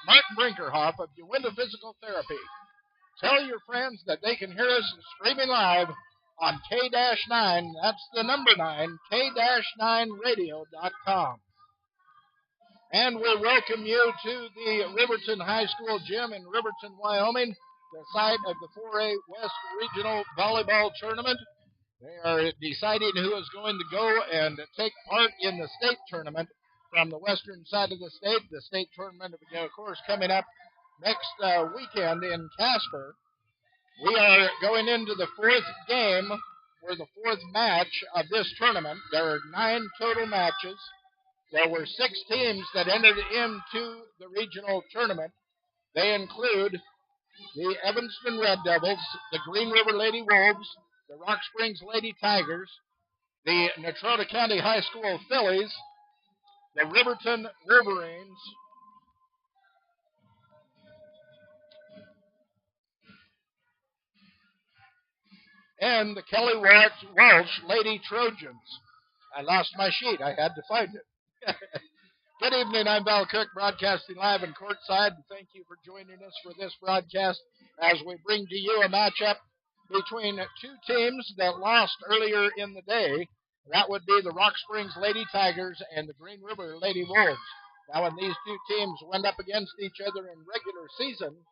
Martin Brinkerhoff of Uinta Physical Therapy. Tell your friends that they can hear us streaming live on K-9, that's the number 9, K-9radio.com. And we'll welcome you to the Riverton High School Gym in Riverton, Wyoming, the site of the 4A West Regional Volleyball Tournament. They are deciding who is going to go and take part in the state tournament from the western side of the state. The state tournament, of course, coming up next weekend in Casper. We are going into the fourth game, or the fourth match of this tournament. There are 9 total matches. There were 6 teams that entered into the regional tournament. They include the Evanston Red Devils, the Green River Lady Wolves, the Rock Springs Lady Tigers, the Natrona County High School Phillies, the Riverton Wolverines, and the Kelly Walsh Lady Trojans. I lost my sheet. I had to find it. Good evening. I'm Val Cook, broadcasting live in courtside. Thank you for joining us for this broadcast as we bring to you a matchup between 2 teams that lost earlier in the day. That would be the Rock Springs Lady Tigers and the Green River Lady Wolves. Now, when these 2 teams went up against each other in regular season,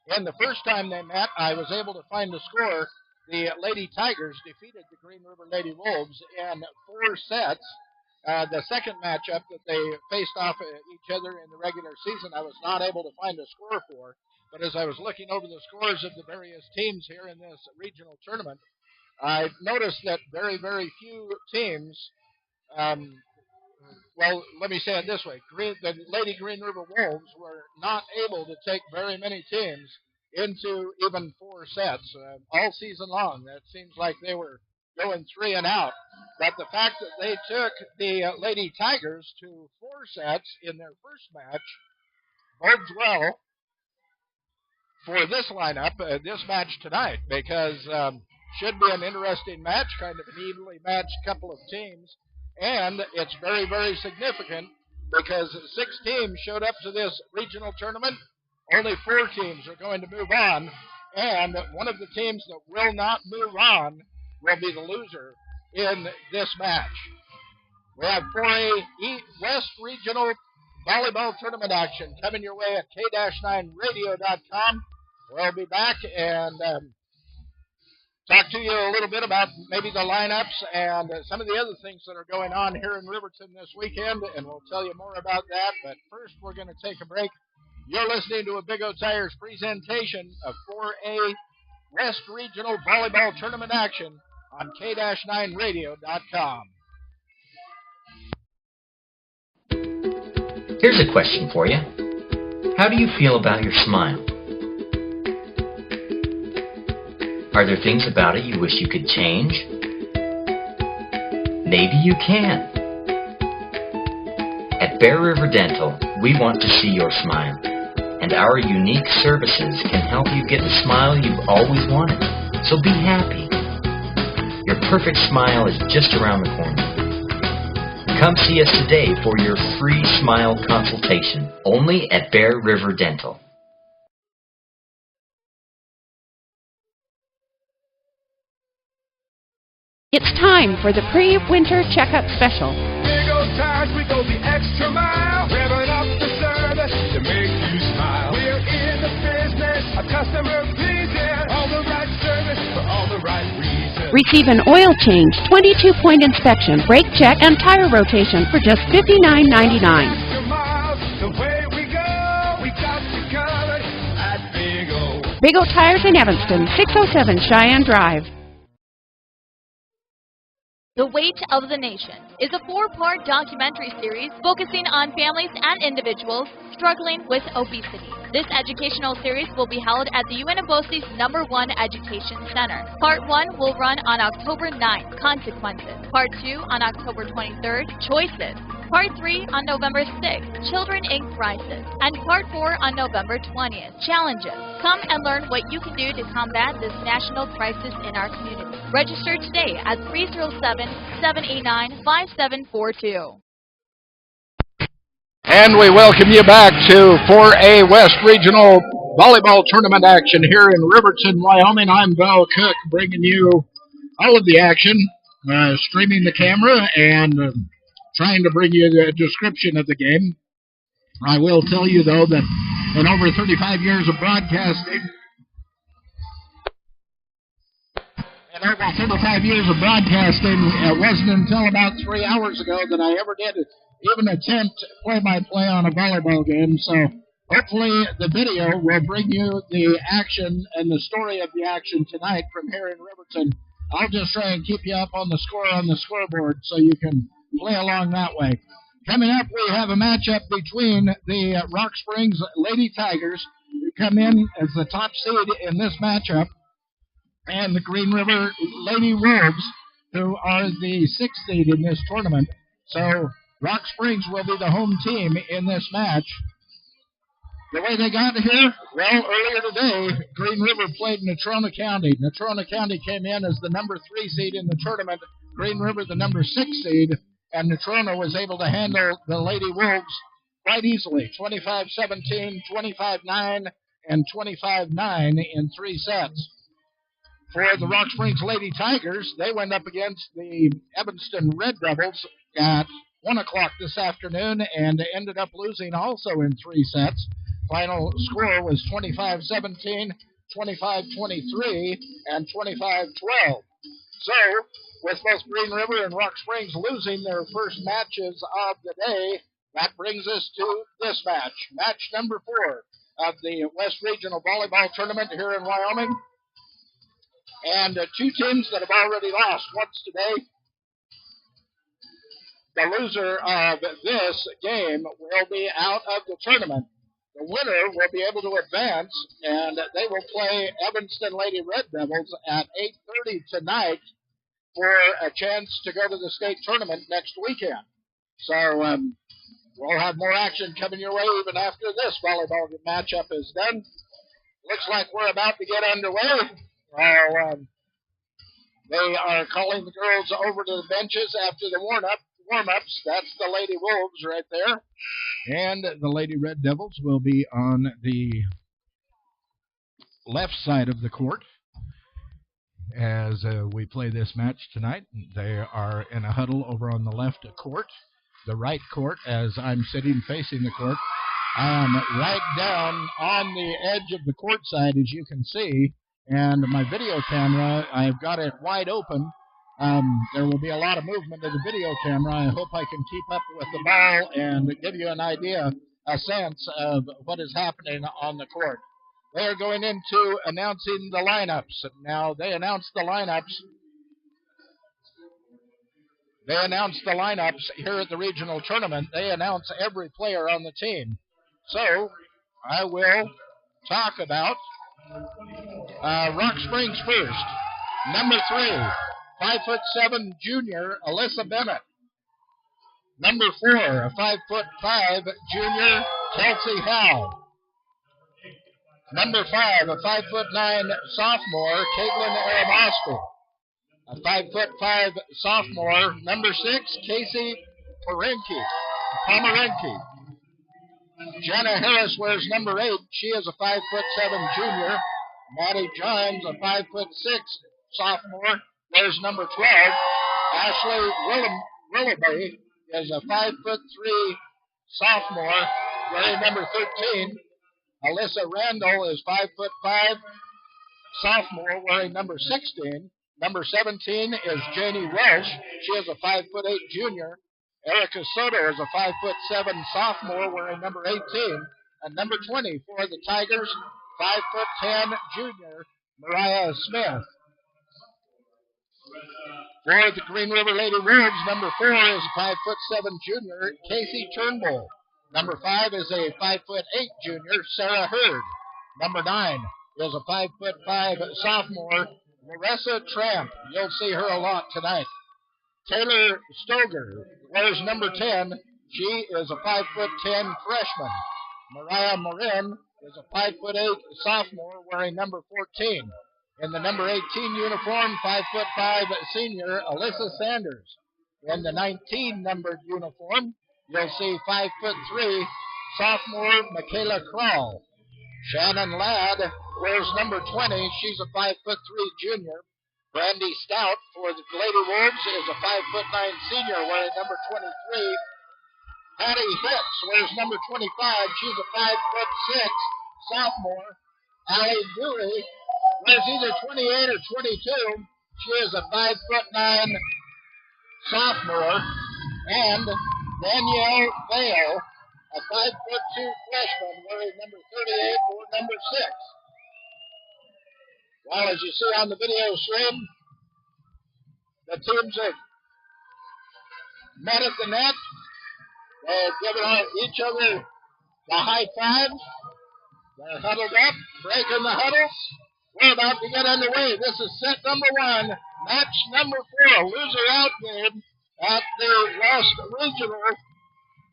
and the first time they met, I was able to find the score. The Lady Tigers defeated the Green River Lady Wolves in 4 sets. The second matchup that they faced off each other in the regular season, I was not able to find a score for. But as I was looking over the scores of the various teams here in this regional tournament, I noticed that very, very few teams, well, let me say it this way. The Lady Green River Wolves were not able to take very many teams into even 4 sets all season long. It seems like they were going 3 and out. But the fact that they took the Lady Tigers to 4 sets in their first match bodes well for this lineup, this match tonight, because should be an interesting match, kind of an evenly matched couple of teams. And it's very, very significant because 6 teams showed up to this regional tournament. Only 4 teams are going to move on. And one of the teams that will not move on will be the loser in this match. We have 4A West Regional Volleyball Tournament action coming your way at K-9radio.com. We'll be back and talk to you a little bit about maybe the lineups and some of the other things that are going on here in Riverton this weekend, and we'll tell you more about that. But first, we're going to take a break. You're listening to a Big O Tires presentation of 4A West Regional Volleyball Tournament action on K-9radio.com. Here's a question for you. How do you feel about your smile? Are there things about it you wish you could change? Maybe you can. At Bear River Dental, we want to see your smile, and our unique services can help you get the smile you've always wanted. So be happy. Your perfect smile is just around the corner. Come see us today for your free smile consultation, only at Bear River Dental. It's time for the pre-winter checkup special. Big O Tires, we go the extra mile, revving up the service to make you smile. We're in the business of customer pleasing, all the right service for all the right reasons. Receive an oil change, 22-point inspection, brake check, and tire rotation for just $59.99. Extra miles, the way we go, we got you covered at Big O. Big O Tires in Evanston, 607 Cheyenne Drive. The Weight of the Nation is a 4-part documentary series focusing on families and individuals struggling with obesity. This educational series will be held at the UNABOSI's #1 Education Center. Part 1 will run on October 9th, Consequences. Part 2 on October 23rd, Choices. Part 3 on November 6th, Children Inc. Crisis. And Part 4 on November 20th, Challenges. Come and learn what you can do to combat this national crisis in our community. Register today at 307-789-5742. And we welcome you back to 4A West Regional Volleyball Tournament action here in Riverton, Wyoming. I'm Val Cook, bringing you all of the action, streaming the camera, and trying to bring you a description of the game. I will tell you, though, that in over 35 years of broadcasting, it wasn't until about 3 hours ago that I ever did even attempt play-by-play on a volleyball game. So hopefully the video will bring you the action and the story of the action tonight from here in Riverton. I'll just try and keep you up on the score on the scoreboard so you can play along that way. Coming up, we have a matchup between the Rock Springs Lady Tigers, who come in as the top seed in this matchup, and the Green River Lady Wolves, who are the 6th seed in this tournament. So Rock Springs will be the home team in this match. The way they got here, well, earlier today, Green River played Natrona County. Natrona County came in as the number 3 seed in the tournament, Green River the number 6 seed, and Natrona was able to handle the Lady Wolves quite easily, 25-17, 25-9, and 25-9 in 3 sets. For the Rock Springs Lady Tigers, they went up against the Evanston Red Devils at 1 o'clock this afternoon and ended up losing also in 3 sets. Final score was 25-17, 25-23, and 25-12. So, with both Green River and Rock Springs losing their first matches of the day, that brings us to this match. Match number 4 of the West Regional Volleyball Tournament here in Wyoming. And 2 teams that have already lost once today. The loser of this game will be out of the tournament. The winner will be able to advance, and they will play Evanston Lady Red Devils at 8:30 tonight for a chance to go to the state tournament next weekend. So we'll have more action coming your way even after this volleyball matchup is done. Looks like we're about to get underway. They are calling the girls over to the benches after the warm-ups. That's the Lady Wolves right there. And the Lady Red Devils will be on the left side of the court as we play this match tonight. They are in a huddle over on the left court. The right court, as I'm sitting facing the court, I am right down on the edge of the court side, as you can see. And my video camera, I've got it wide open. There will be a lot of movement of the video camera. I hope I can keep up with the ball and give you an idea, a sense of what is happening on the court. They are going into announcing the lineups. Now, they announced the lineups. They announced the lineups here at the regional tournament. They announce every player on the team. So, I will talk about Rock Springs first. Number 3, 5'7" junior Alyssa Bennett. Number 4, a 5'5" junior Kelsey Howe. Number 5, a 5'9" sophomore Caitlin Aramosky. A 5'5" sophomore, number 6, Casey Pomerenke. Jenna Harris wears number 8. She is a 5'7" junior. Maddie Johns, a 5'6" sophomore, wears number 12. Ashley Willoughby is a 5'3" sophomore, wearing number 13. Alyssa Randall is 5'5" sophomore, wearing number 16. Number 17 is Janie Welsh. She is a 5'8" junior. Erica Soto is a 5'7" sophomore, wearing number 18. And number 20 for the Tigers, 5'10" junior Mariah Smith. For the Green River Lady Wolves, number 4 is a 5'7" junior Casey Turnbull. Number 5 is a 5'8" junior Sarah Hurd. Number 9 is a 5'5" sophomore Larissa Tramp. You'll see her a lot tonight. Taylor Stoger wears number 10. She is a 5'10" freshman. Mariah Marin is a 5'8" sophomore wearing number 14. In the number 18 uniform, 5'5" senior Alyssa Sanders. In the 19 numbered uniform, you'll see 5'3" sophomore Michaela Krall. Shannon Ladd wears number 20. She's a 5'3" junior. Brandy Stout for the Lady Wolves is a 5'9" senior wearing number 23. Patty Hicks wears number 25. She's a 5'6" sophomore. Allie Dewey wears either 28 or 22. She is a 5'9" sophomore. And Danielle Vale, a 5'2" freshman wearing number 38 or number 6. Well, as you see on the video stream, the teams have met at the net. They've given each other the high five. They're huddled up, breaking the huddle. We're about to get underway. This is set number 1, match number 4, loser out game at the West Regional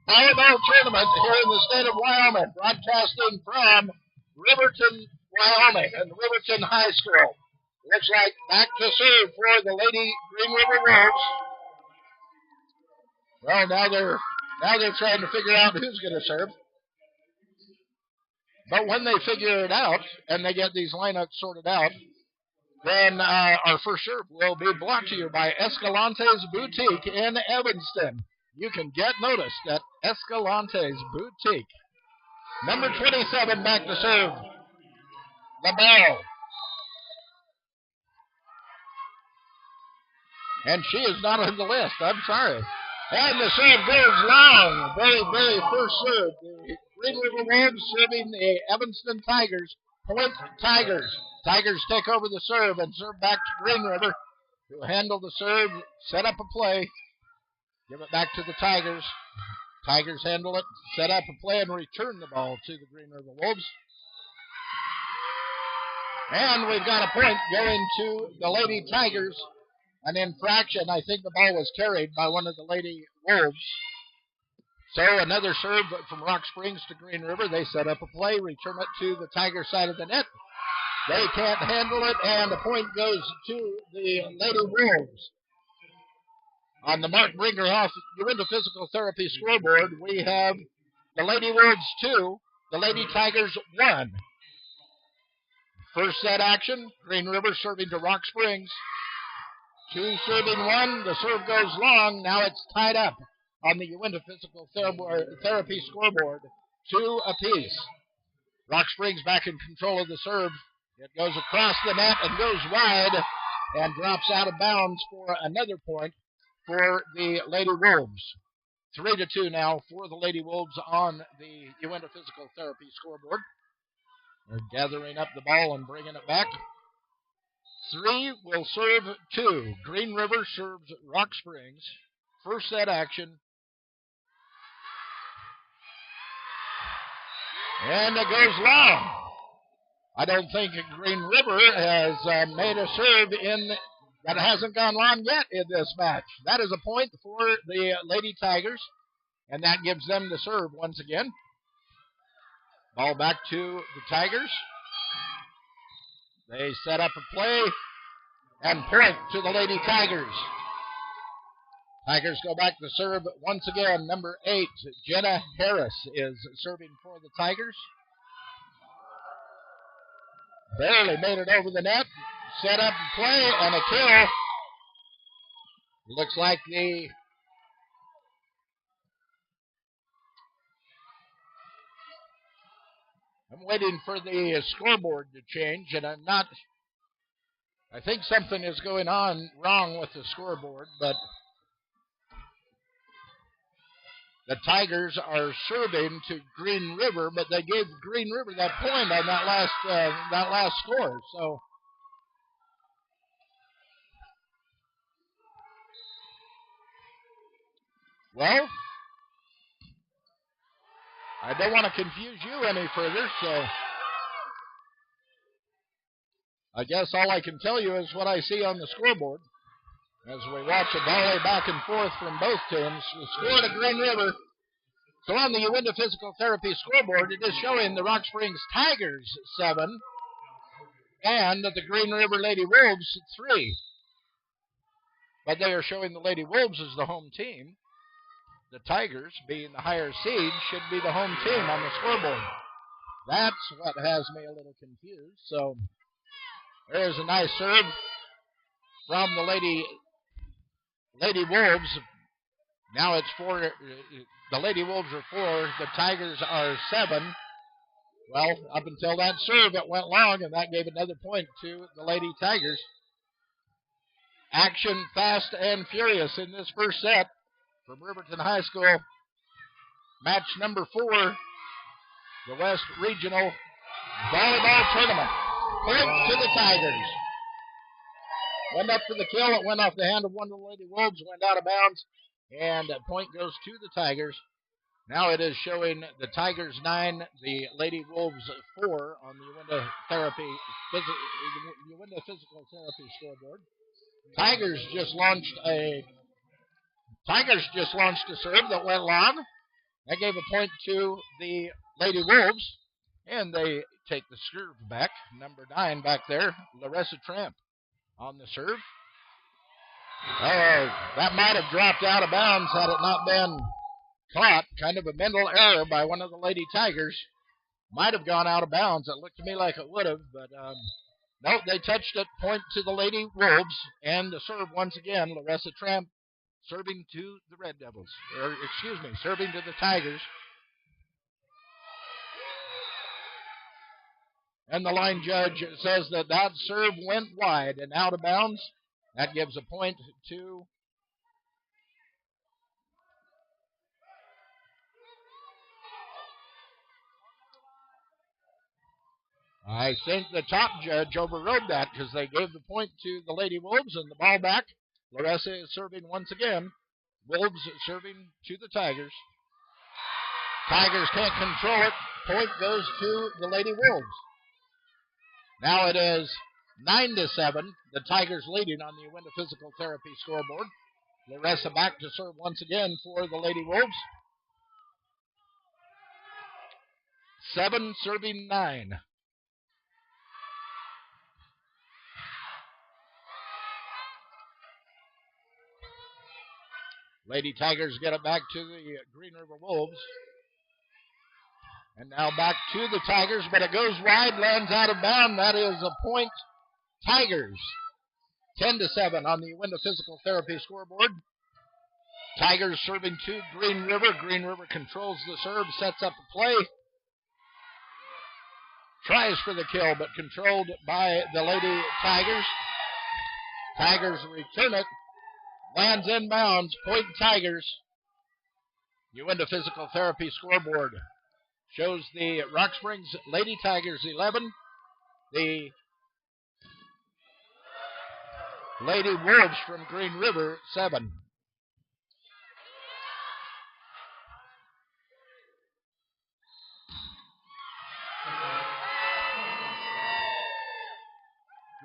Volleyball Tournament here in the state of Wyoming, broadcasting from Riverton, Wyoming, and Riverton High School. Looks like back to serve for the Lady Green River Wolves. Well, now they're trying to figure out who's going to serve. But when they figure it out and they get these lineups sorted out, then our first serve will be brought to you by Escalante's Boutique in Evanston. You can get noticed at Escalante's Boutique. Number 27 back to serve. The ball. And she is not on the list. I'm sorry. And the serve goes long. Very, very first serve. The Green River Wolves serving the Evanston Tigers. Point Tigers. Tigers take over the serve and serve back to Green River, who handle the serve, set up a play, give it back to the Tigers. Tigers handle it, set up a play, and return the ball to the Green River Wolves. And we've got a point going to the Lady Tigers. An infraction. I think the ball was carried by one of the Lady Wolves. So another serve from Rock Springs to Green River. They set up a play, return it to the Tiger side of the net. They can't handle it, and the point goes to the Lady Wolves. On the Mark Bringerhoff Uinta Physical Therapy scoreboard, we have the Lady Wolves 2, the Lady Tigers 1. First set action, Green River serving to Rock Springs. 2 serving 1, the serve goes long, now it's tied up on the Uinta Physical Therapy scoreboard, 2 apiece. Rock Springs back in control of the serve. It goes across the net and goes wide and drops out of bounds for another point for the Lady Wolves. 3-2 now for the Lady Wolves on the Uinta Physical Therapy scoreboard. They're gathering up the ball and bringing it back. 3 will serve 2. Green River serves Rock Springs. First set action. And it goes long. I don't think Green River has made a serve that hasn't gone long yet in this match. That is a point for the Lady Tigers, and that gives them the serve once again. Ball back to the Tigers. They set up a play and point to the Lady Tigers. Tigers go back to serve once again. Number 8, Jenna Harris is serving for the Tigers. Barely made it over the net. Set up a play and a kill. Looks like I'm waiting for the scoreboard to change, and I think something is going on wrong with the scoreboard, but the Tigers are serving to Green River, but they gave Green River that point on that last score. So well, I don't want to confuse you any further, so I guess all I can tell you is what I see on the scoreboard as we watch a volley back and forth from both teams. The score to Green River. So on the Uinta Physical Therapy scoreboard, it is showing the Rock Springs Tigers 7 and the Green River Lady Wolves 3. But they are showing the Lady Wolves as the home team. the Tigers, being the higher seed, should be the home team on the scoreboard. That's what has me a little confused. So there's a nice serve from the Lady Wolves. Now it's 4. The Lady Wolves are 4. The Tigers are 7. Well, up until that serve, it went long, and that gave another point to the Lady Tigers. Action fast and furious in this first set from Riverton High School. Match number 4, the West Regional Volleyball Tournament. Point to the Tigers. Went up for the kill. It went off the hand of one of the Lady Wolves, went out of bounds, and a point goes to the Tigers. Now it is showing the Tigers 9, the Lady Wolves 4 on the Uinta Physical Therapy scoreboard. Tigers just launched a serve that went long. That gave a point to the Lady Wolves, and they take the serve back. Number 9 back there, Larissa Tramp on the serve. That might have dropped out of bounds had it not been caught. Kind of a mental error by one of the Lady Tigers. Might have gone out of bounds. It looked to me like it would have, but no, they touched it. Point to the Lady Wolves, and the serve once again, Larissa Tramp serving to the Red Devils. Serving to the Tigers. And the line judge says that serve went wide and out of bounds. That gives a point to I think the top judge overrode that because they gave the point to the Lady Wolves and the ball back. Larissa is serving once again. Wolves serving to the Tigers. Tigers can't control it. Point goes to the Lady Wolves. Now it is 9-7. The Tigers leading on the Uinta Physical Therapy scoreboard. Larissa back to serve once again for the Lady Wolves. 7 serving 9. Lady Tigers get it back to the Green River Wolves. And now back to the Tigers, but it goes wide, lands out of bounds. That is a point. Tigers, 10-7 on the Uinta Physical Therapy scoreboard. Tigers serving to Green River. Green River controls the serve, sets up a play. Tries for the kill, but controlled by the Lady Tigers. Tigers return it. Lands inbounds. Point Tigers. Uinta Physical Therapy scoreboard shows the Rock Springs Lady Tigers 11. The Lady Wolves from Green River 7.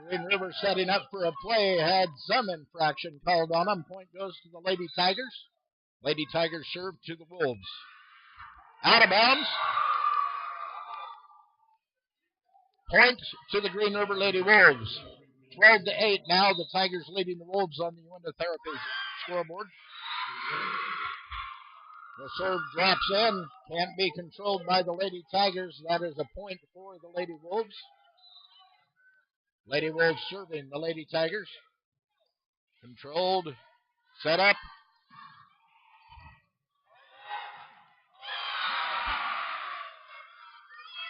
Green River setting up for a play, had some infraction called on them. Point goes to the Lady Tigers. Lady Tigers serve to the Wolves. Out of bounds. Point to the Green River Lady Wolves. 12-8 now. The Tigers leading the Wolves on the Uinta Therapy scoreboard. The serve drops in. Can't be controlled by the Lady Tigers. That is a point for the Lady Wolves. Lady Wolves serving the Lady Tigers. Controlled. Set up.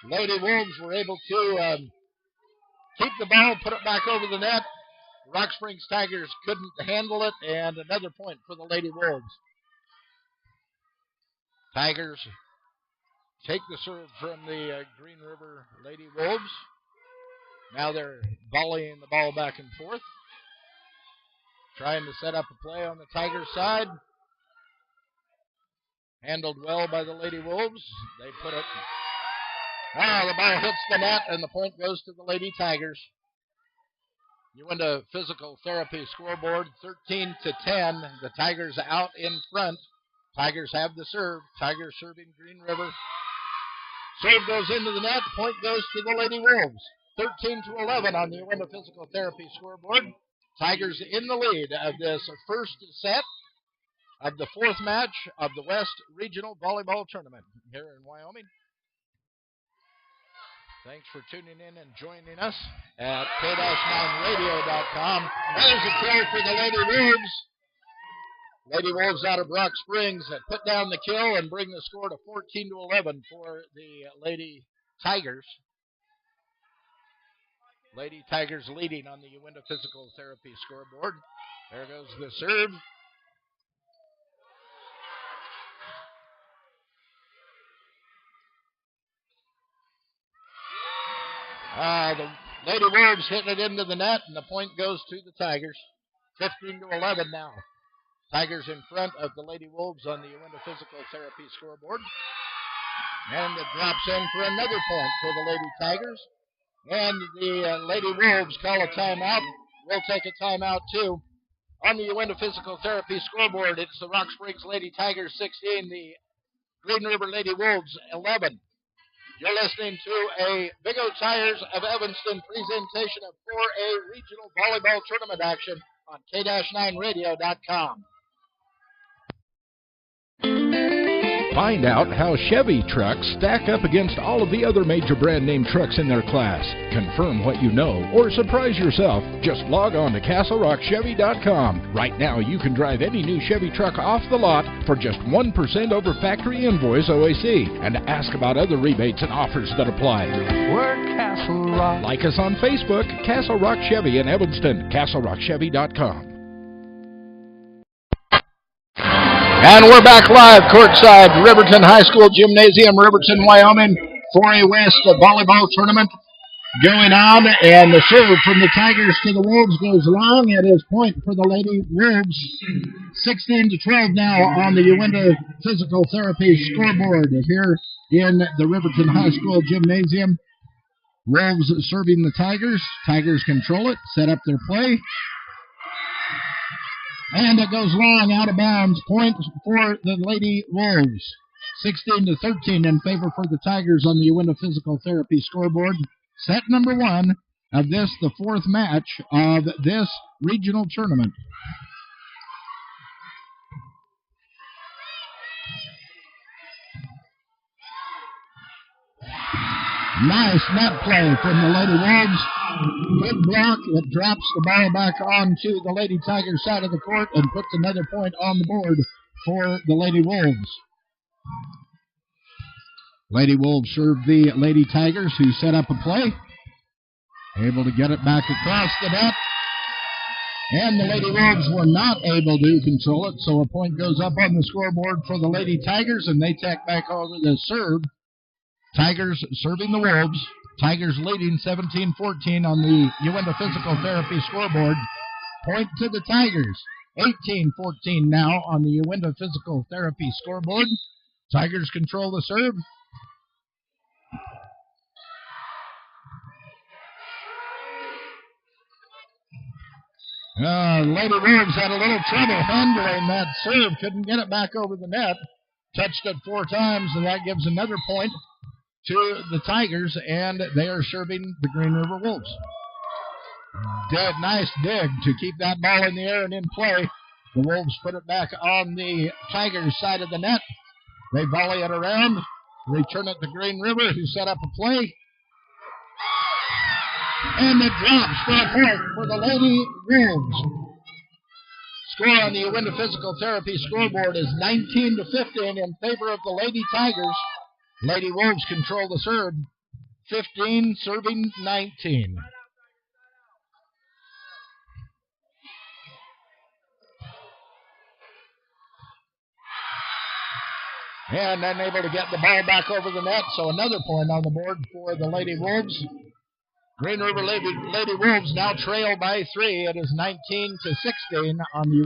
Lady Wolves were able to keep the ball, put it back over the net. Rock Springs Tigers couldn't handle it, and another point for the Lady Wolves. Tigers take the serve from the Green River Lady Wolves. Now they're volleying the ball back and forth. Trying to set up a play on the Tigers side. Handled well by the Lady Wolves. They put it. The ball hits the net, and the point goes to the Lady Tigers. Uinta Physical Therapy scoreboard, 13-10. The Tigers out in front. Tigers have the serve. Tigers serving Green River. Serve goes into the net. Point goes to the Lady Wolves. 13-11 on the Uinta Physical Therapy scoreboard. Tigers in the lead of this first set. of the fourth match of the West Regional Volleyball Tournament here in Wyoming. Thanks for tuning in and joining us at k-9radio.com. There's a kill for the Lady Wolves. Lady Wolves out of Rock Springs that put down the kill and bring the score to 14-11 for the Lady Tigers. Lady Tigers leading on the Uinta Physical Therapy scoreboard. There goes the serve. The Lady Wolves hitting it into the net, and the point goes to the Tigers. 15-11 now. Tigers in front of the Lady Wolves on the Uinta Physical Therapy scoreboard. And it drops in for another point for the Lady Tigers. And the Lady Wolves call a timeout. We'll take a timeout too. On the Uinta Physical Therapy scoreboard, it's the Rock Springs Lady Tigers 16, the Green River Lady Wolves 11. You're listening to a Big O Tires of Evanston presentation of 4A Regional Volleyball Tournament action on k-9radio.com. Find out how Chevy trucks stack up against all of the other major brand name trucks in their class. Confirm what you know or surprise yourself. Just log on to CastleRockChevy.com. Right now you can drive any new Chevy truck off the lot for just 1% over factory invoice OAC and ask about other rebates and offers that apply. We're Castle Rock. Like us on Facebook, Castle Rock Chevy in Evanston, CastleRockChevy.com. And we're back live courtside, Riverton High School Gymnasium, Riverton, Wyoming, 4A West Volleyball Tournament going on. And the serve from the Tigers to the Wolves goes long. It is point for the Lady Wolves. 16-12 now on the Uinta Physical Therapy scoreboard here in the Riverton High School Gymnasium. Wolves serving the Tigers. Tigers control it, set up their play. And it goes long, out of bounds. Point for the Lady Wolves. 16-13 in favor for the Tigers on the Uinta Physical Therapy scoreboard. Set number one of this, the fourth match of this regional tournament. Nice net play from the Lady Wolves. Good block. It drops the ball back onto the Lady Tigers side of the court and puts another point on the board for the Lady Wolves. Lady Wolves serve the Lady Tigers, who set up a play. Able to get it back across the net. And the Lady Wolves were not able to control it, so a point goes up on the scoreboard for the Lady Tigers, and they take back over the serve. Tigers serving the Wolves. Tigers leading 17-14 on the Uinta Physical Therapy scoreboard. Point to the Tigers. 18-14 now on the Uinta Physical Therapy scoreboard. Tigers control the serve. Lady Wolves had a little trouble handling that serve. Couldn't get it back over the net. Touched it 4 times, and that gives another point to the Tigers, and they are serving the Green River Wolves. Nice dig to keep that ball in the air and in play. The Wolves put it back on the Tigers' side of the net. They volley it around, return it to Green River, who set up a play. And it drops for a point for the Lady Wolves. Score on the Uinta Physical Therapy scoreboard is 19-15 in favor of the Lady Tigers. Lady Wolves control the serve. 15 serving 19. And unable to get the ball back over the net, so another point on the board for the Lady Wolves. Green River Lady Wolves now trail by 3. It is 19-16 on the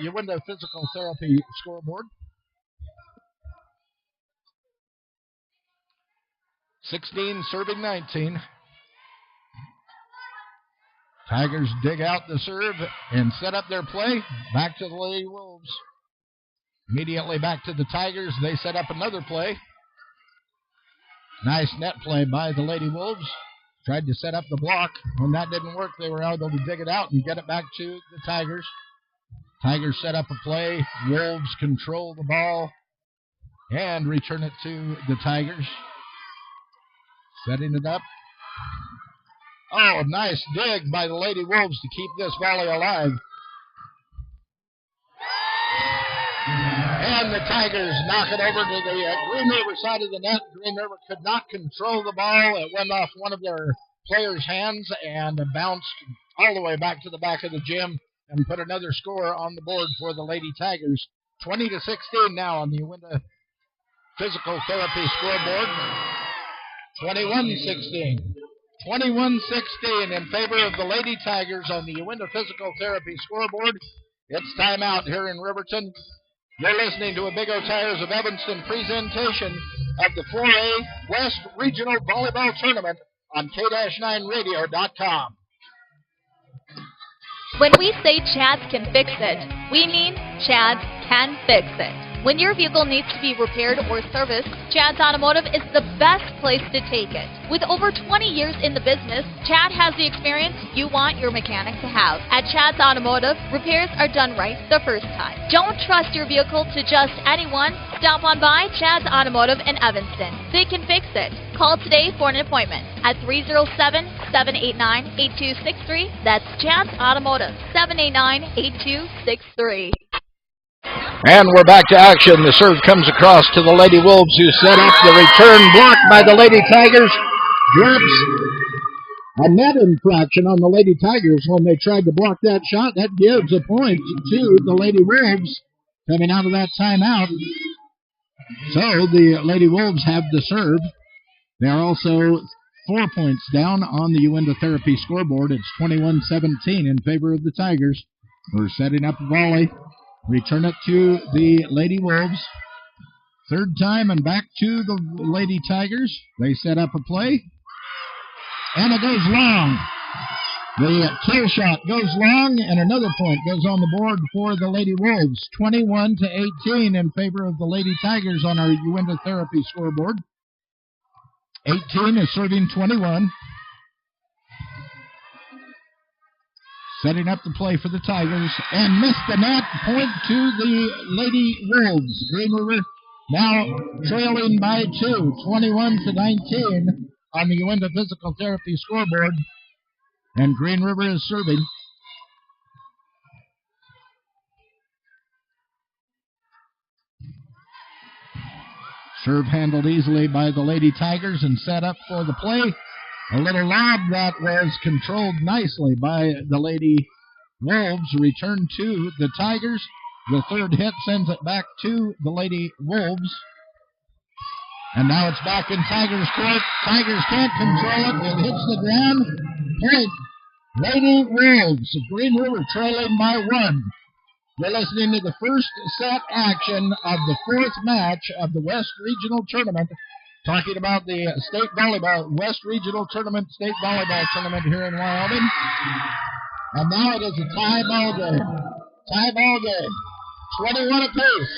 Uinta Physical Therapy scoreboard. 16 serving 19. Tigers dig out the serve and set up their play. Back to the Lady Wolves. Immediately back to the Tigers. They set up another play. Nice net play by the Lady Wolves. Tried to set up the block. When that didn't work, they were able to dig it out and get it back to the Tigers. Tigers set up a play. Wolves control the ball and return it to the Tigers. Setting it up. Oh, nice dig by the Lady Wolves to keep this volley alive. And the Tigers knock it over to the Green River side of the net. Green River could not control the ball. It went off one of their players' hands and bounced all the way back to the back of the gym and put another score on the board for the Lady Tigers. 20-16 now on the Uinta Physical Therapy scoreboard. 21-16. 21-16 in favor of the Lady Tigers on the Uinta Physical Therapy scoreboard. It's timeout here in Riverton. You're listening to a Big O Tires of Evanston presentation of the 4A West Regional Volleyball Tournament on K-9radio.com. When we say Chad's can fix it, we mean Chad's can fix it. When your vehicle needs to be repaired or serviced, Chad's Automotive is the best place to take it. With over 20 years in the business, Chad has the experience you want your mechanic to have. At Chad's Automotive, repairs are done right the first time. Don't trust your vehicle to just anyone. Stop on by Chad's Automotive in Evanston. They can fix it. Call today for an appointment at 307-789-8263. That's Chad's Automotive, 789-8263. And we're back to action. The serve comes across to the Lady Wolves, who set up the return blocked by the Lady Tigers. Drops a net infraction on the Lady Tigers when they tried to block that shot. That gives a point to the Lady Wolves coming out of that timeout. So the Lady Wolves have the serve. They are also 4 points down on the Uinta Therapy scoreboard. It's 21-17 in favor of the Tigers. We're setting up a volley. Return it to the Lady Wolves. Third time and back to the Lady Tigers. They set up a play. And it goes long. The kill shot goes long, and another point goes on the board for the Lady Wolves. 21-18 in favor of the Lady Tigers on our Uinta Therapy scoreboard. 18 is serving 21. Setting up the play for the Tigers and missed the net. Point to the Lady Wolves. Green River now trailing by 2, 21-19 on the Uinta Physical Therapy scoreboard. And Green River is serving. Serve handled easily by the Lady Tigers and set up for the play. A little lob that was controlled nicely by the Lady Wolves. Returned to the Tigers. The third hit sends it back to the Lady Wolves. And now it's back in Tigers' court. Tigers can't control it. It hits the ground. Point. Lady Wolves. Green River trailing by 1. You're listening to the first set action of the fourth match of the West Regional Tournament. Talking about the state volleyball, West Regional Tournament, state volleyball tournament here in Wyoming. And now it is a tie ball game. Tie ball game. 21 apiece.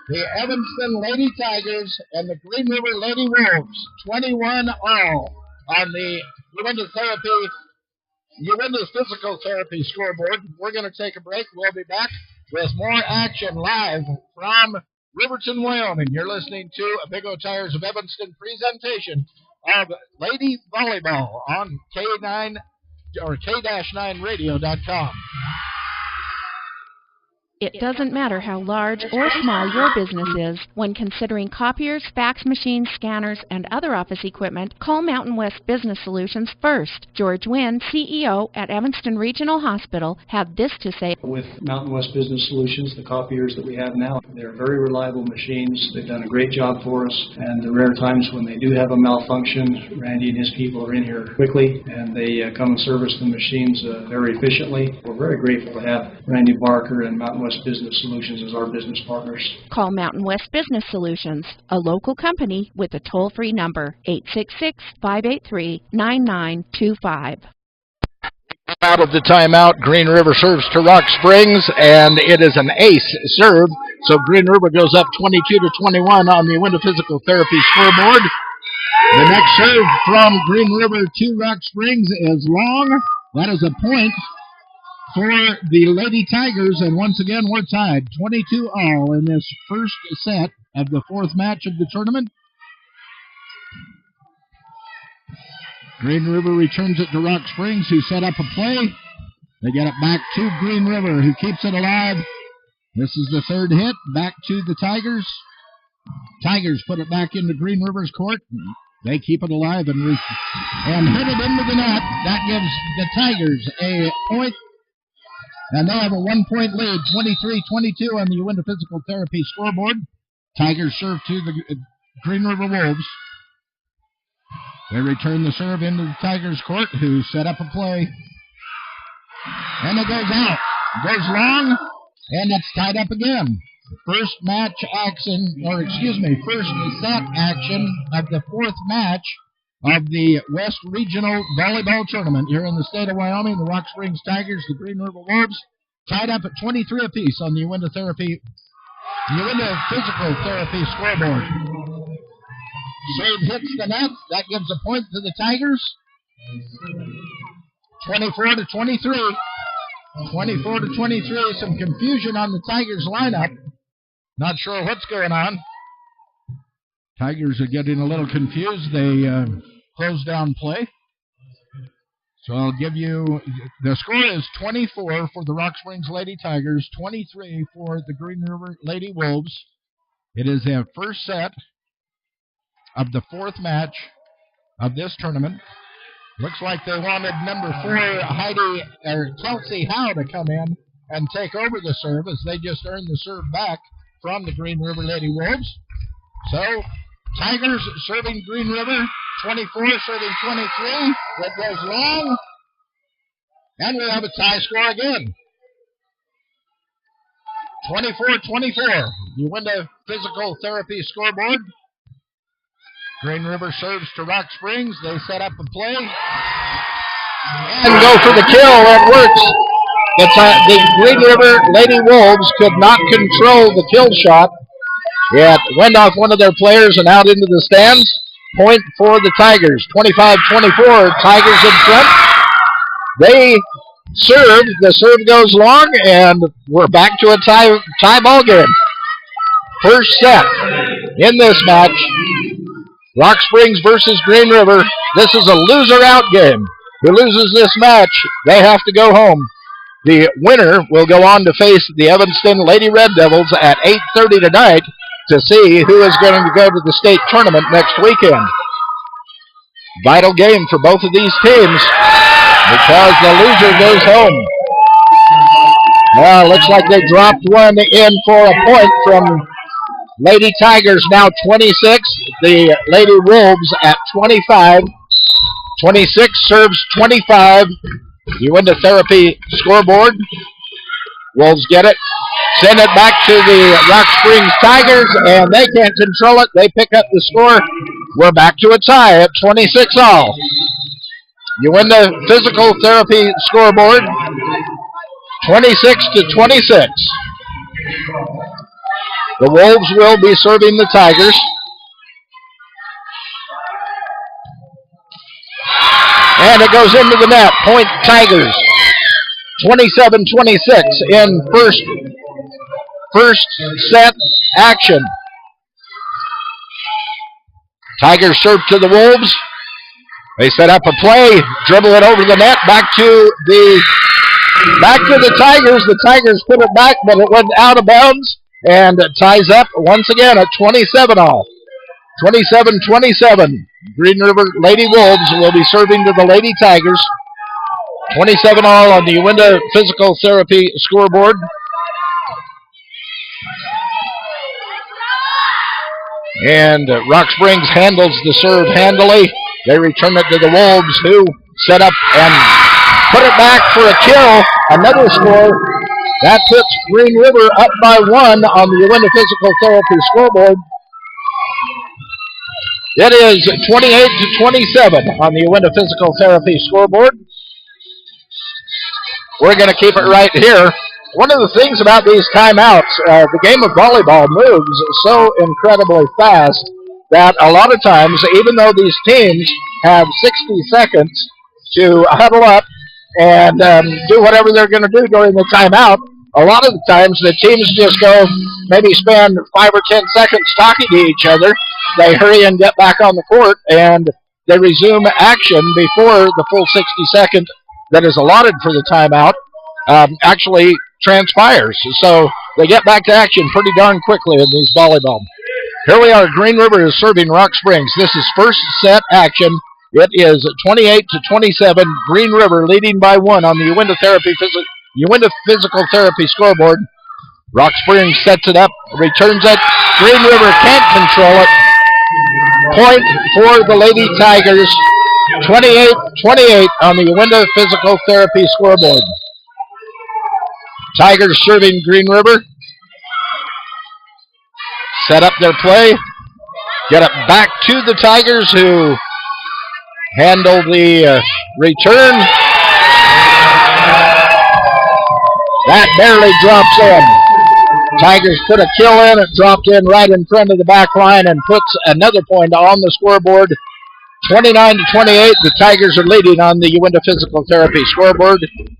The Evanston Lady Tigers and the Green River Lady Wolves. 21 all on the Uinta Physical Therapy scoreboard. We're going to take a break. We'll be back with more action live from Riverton, Wyoming. You're listening to a Big O Tires of Evanston presentation of Lady Volleyball on K9 or K-9radio.com. It doesn't matter how large or small your business is. When considering copiers, fax machines, scanners, and other office equipment, call Mountain West Business Solutions first. George Wynn, CEO at Evanston Regional Hospital, had this to say. With Mountain West Business Solutions, the copiers that we have now, they're very reliable machines. They've done a great job for us, and the rare times when they do have a malfunction, Randy and his people are in here quickly, and they come and service the machines very efficiently. We're very grateful to have Randy Barker and Mountain West Business Solutions as our business partners. Call Mountain West Business Solutions, a local company with a toll-free number, 866-583-9925. Out of the timeout, Green River serves to Rock Springs, and it is an ace serve. So Green River goes up 22-21 on the Uinta Physical Therapy scoreboard. The next serve from Green River to Rock Springs is long. That is a point for the Lady Tigers, and once again we're tied 22-all in this first set of the fourth match of the tournament. Green River returns it to Rock Springs, who set up a play. They get it back to Green River, who keeps it alive. This is the third hit, back to the Tigers. Tigers put it back into Green River's court. They keep it alive and hit it into the net. That gives the Tigers a point. And they have a 1-point lead, 23-22 on the Uinta Physical Therapy scoreboard. Tigers serve to the Green River Wolves. They return the serve into the Tigers' court, who set up a play. And it goes out. Goes long, and it's tied up again. First match action, first set action of the fourth match of the West Regional Volleyball Tournament here in the state of Wyoming. The Rock Springs Tigers, the Green River Wolves, tied up at 23 apiece on the Uinta Physical Therapy scoreboard. Serve hits the net. That gives a point to the Tigers. 24-23. 24-23. Some confusion on the Tigers lineup. Not sure what's going on. Tigers are getting a little confused. They close down play. So I'll give you, the score is 24 for the Rock Springs Lady Tigers, 23 for the Green River Lady Wolves. It is their first set of the fourth match of this tournament. Looks like they wanted number 4, Kelsey Howe, to come in and take over the serve, as they just earned the serve back from the Green River Lady Wolves. So, Tigers serving Green River, 24 serving 23. That goes long. And we have a tie score again. 24-24. Uinta Physical Therapy scoreboard. Green River serves to Rock Springs. They set up a play. And go for the kill. It works. The Green River Lady Wolves could not control the kill shot. It went off one of their players and out into the stands. Point for the Tigers. 25-24. Tigers in front. They serve. The serve goes long, and we're back to a tie ball game. First set in this match. Rock Springs versus Green River. This is a loser-out game. Who loses this match, they have to go home. The winner will go on to face the Evanston Lady Red Devils at 8:30 tonight to see who is going to go to the state tournament next weekend. Vital game for both of these teams because the loser goes home. Well, looks like they dropped one in for a point from Lady Tigers, now 26. The Lady Wolves at 25. 26 serves 25. Uinta Therapy scoreboard. Wolves get it. Send it back to the Rock Springs Tigers, and they can't control it. They pick up the score. We're back to a tie at 26-all. Uinta Physical Therapy scoreboard, 26-26. The Wolves will be serving the Tigers. And it goes into the net. Point Tigers. 27-26 in first set action. Tigers serve to the Wolves. They set up a play, dribble it over the net, back to the Tigers. The Tigers put it back, but it went out of bounds and ties up once again at 27-all. 27-27. Green River Lady Wolves will be serving to the Lady Tigers. 27-all on the Uinta Physical Therapy scoreboard. And Rock Springs handles the serve handily. They return it to the Wolves, who set up and put it back for a kill. Another score. That puts Green River up by 1 on the Uinta Physical Therapy scoreboard. It is 28-27 on the Uinta Physical Therapy scoreboard. We're going to keep it right here. One of the things about these timeouts, the game of volleyball moves so incredibly fast that a lot of times, even though these teams have 60 seconds to huddle up and do whatever they're going to do during the timeout. A lot of the times the teams just go maybe spend 5 or 10 seconds talking to each other. They hurry and get back on the court, and they resume action before the full 60 seconds that is allotted for the timeout actually transpires. So they get back to action pretty darn quickly in these volleyball. Here we are. Green River is serving Rock Springs. This is first set action. It is 28-27. Green River leading by 1 on the Uinta Physical Therapy scoreboard. Rock Springs sets it up, returns it. Green River can't control it. Point for the Lady Tigers. 28-28 on the Uinta Physical Therapy scoreboard. Tigers serving Green River. Set up their play. Get it back to the Tigers, who handle the return. That barely drops in. Tigers put a kill in. It dropped in right in front of the back line and puts another point on the scoreboard. 29-28. The Tigers are leading on the Uinta Physical Therapy scoreboard.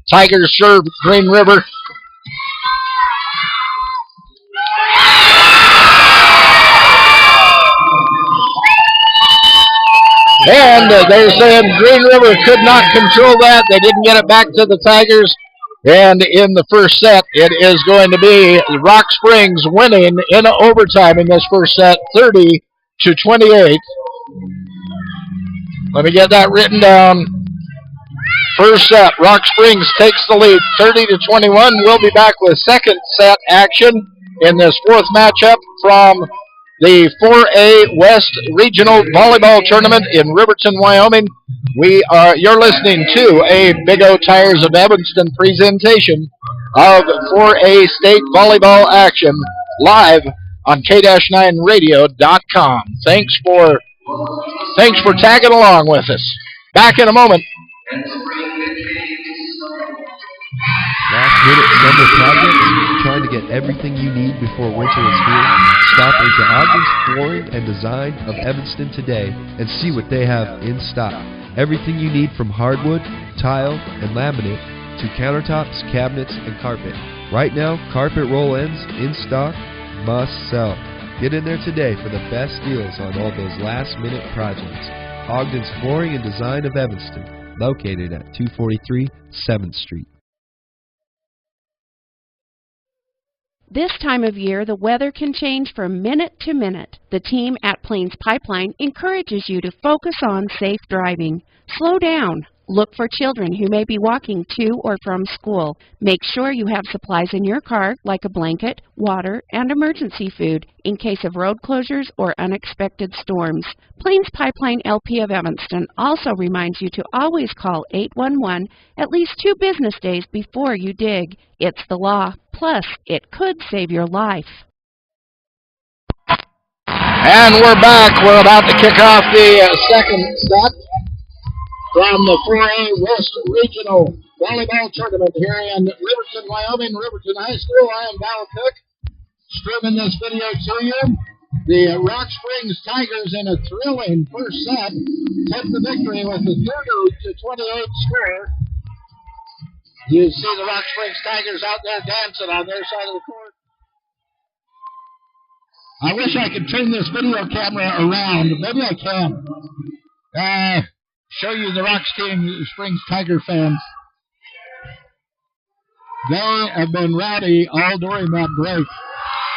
Tigers serve Green River. And they're saying Green River could not control that. They didn't get it back to the Tigers. And in the first set, it is going to be Rock Springs winning in overtime in this first set, 30-28. Let me get that written down. First set, Rock Springs takes the lead, 30-21. We'll be back with second set action in this fourth matchup from the 4A West Regional Volleyball Tournament in Riverton, Wyoming. You're listening to a Big O Tires of Evanston presentation of 4A State Volleyball action live on K-9radio.com. Thanks for tagging along with us. Back in a moment. Last minute summer projects? Trying to get everything you need before winter is here? Stop into Ogden's Flooring and Design of Evanston today and see what they have in stock. Everything you need from hardwood, tile, and laminate to countertops, cabinets, and carpet. Right now, carpet roll ends in stock, must sell. Get in there today for the best deals on all those last minute projects. Ogden's Flooring and Design of Evanston, located at 243 7th Street. This time of year, the weather can change from minute to minute. The team at Plains Pipeline encourages you to focus on safe driving. Slow down. Look for children who may be walking to or from school. Make sure you have supplies in your car, like a blanket, water, and emergency food, in case of road closures or unexpected storms. Plains Pipeline LP of Evanston also reminds you to always call 811 at least 2 business days before you dig. It's the law. Plus, it could save your life. And we're back. We're about to kick off the second set from the 4A West Regional Volleyball Tournament here in Riverton, Wyoming, Riverton High School. I am Val Cook, streaming this video to you. The Rock Springs Tigers in a thrilling first set take the victory with a 30-28 score. You see the Rock Springs Tigers out there dancing on their side of the court. I wish I could turn this video camera around. Maybe I can. Show you the Rock Springs Tiger fans. They have been rowdy all during that break.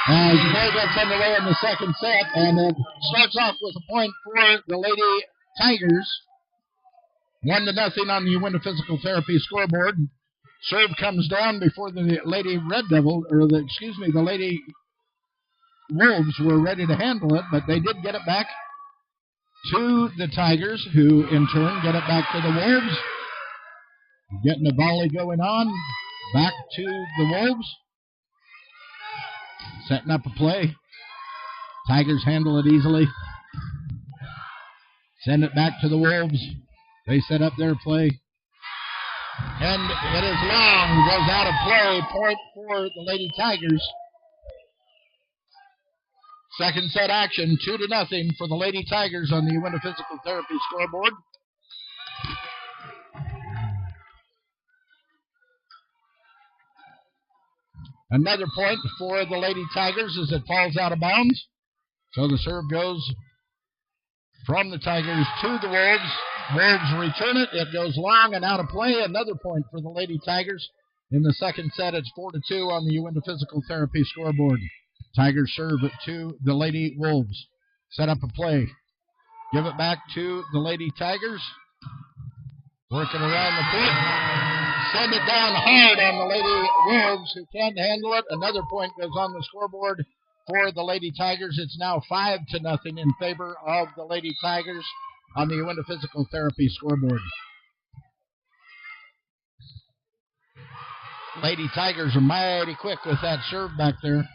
As play gets underway in the second set, and it starts off with a point for the Lady Tigers. 1-0 on the Uinta Physical Therapy scoreboard. Serve comes down before the Lady Red Devil, or the Lady Wolves were ready to handle it, but they did get it back to the Tigers, who in turn get it back to the Wolves. Getting a volley going on. Back to the Wolves. Setting up a play. Tigers handle it easily. Send it back to the Wolves. They set up their play. And it is long. Goes out of play. Point for the Lady Tigers. Second set action, 2-0 for the Lady Tigers on the Uinta Physical Therapy scoreboard. Another point for the Lady Tigers as it falls out of bounds. So the serve goes from the Tigers to the Wolves. Wolves return it. It goes long and out of play. Another point for the Lady Tigers. In the second set, it's 4-2 on the Uinta Physical Therapy scoreboard. Tigers serve to the Lady Wolves. Set up a play. Give it back to the Lady Tigers. Working around the point. Send it down hard on the Lady Wolves, who can't handle it. Another point goes on the scoreboard for the Lady Tigers. It's now 5-0 in favor of the Lady Tigers on the Uinta Physical Therapy scoreboard. Lady Tigers are mighty quick with that serve back there.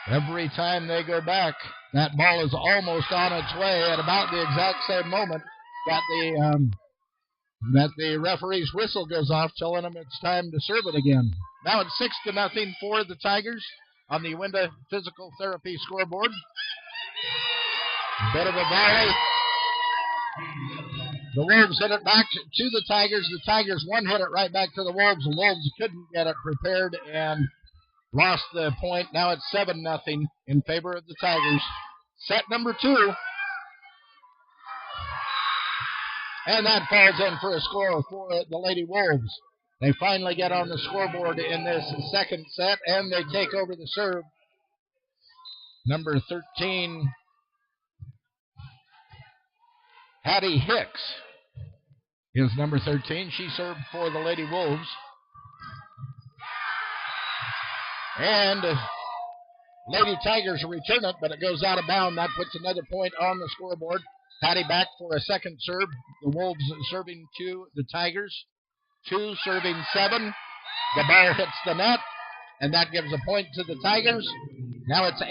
Every time they go back, that ball is almost on its way at about the exact same moment that the referee's whistle goes off, telling them it's time to serve it again. Now it's 6-0 for the Tigers on the Uinta Physical Therapy scoreboard. Bit of a volley. The Wolves hit it back to the Tigers. The Tigers hit it right back to the Wolves. The Wolves couldn't get it prepared and lost the point. Now it's 7-0 in favor of the Tigers. Set number 2. And that falls in for a score for the Lady Wolves. They finally get on the scoreboard in this second set, and they take over the serve. Number 13, Hattie Hicks is number 13. She served for the Lady Wolves. And Lady Tigers return it, but it goes out of bounds. That puts another point on the scoreboard. Patty back for a second serve. The Wolves serving to the Tigers. 2 serving 7. The ball hits the net, and that gives a point to the Tigers. Now it's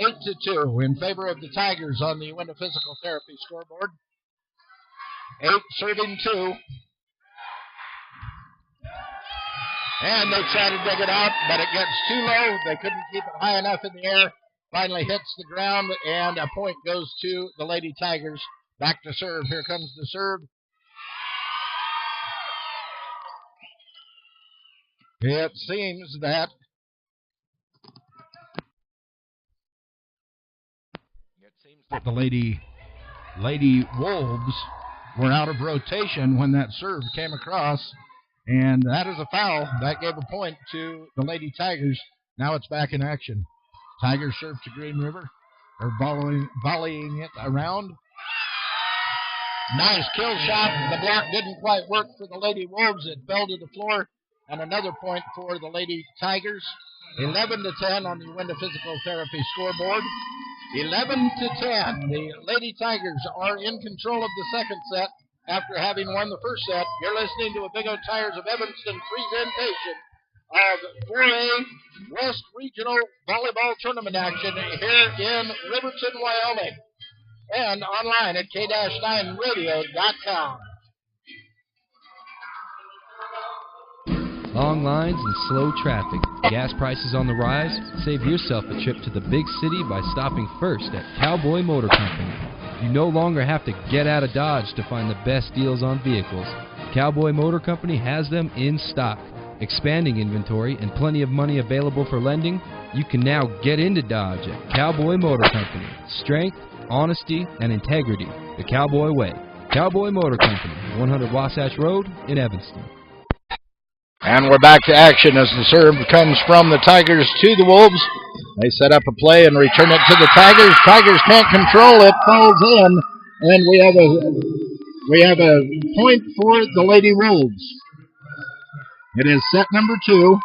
8-2 in favor of the Tigers on the Uinta Physical Therapy scoreboard. 8 serving 2. And they try to dig it out, but it gets too low. They couldn't keep it high enough in the air. Finally hits the ground, and a point goes to the Lady Tigers. Back to serve. Here comes the serve. It seems that the Lady Wolves were out of rotation when that serve came across, and that is a foul. That gave a point to the Lady Tigers. Now it's back in action. Tigers serve to Green River. They're volleying it around. Nice kill shot. The block didn't quite work for the Lady Wolves. It fell to the floor. And another point for the Lady Tigers. 11-10 on the Uinta Physical Therapy scoreboard. 11-10. The Lady Tigers are in control of the second set after having won the first set. You're listening to a Big O Tires of Evanston presentation of 4A West Regional Volleyball Tournament action here in Riverton, Wyoming. And online at k-9radio.com. Long lines and slow traffic. Gas prices on the rise? Save yourself a trip to the big city by stopping first at Cowboy Motor Company. You no longer have to get out of Dodge to find the best deals on vehicles. Cowboy Motor Company has them in stock. Expanding inventory and plenty of money available for lending, you can now get into Dodge at Cowboy Motor Company. Strength, honesty, and integrity. The Cowboy Way. Cowboy Motor Company, 100 Wasatch Road in Evanston. And we're back to action as the serve comes from the Tigers to the Wolves. They set up a play and return it to the Tigers. Tigers can't control it, falls in, and we have a point for the Lady Wolves. It is set number 2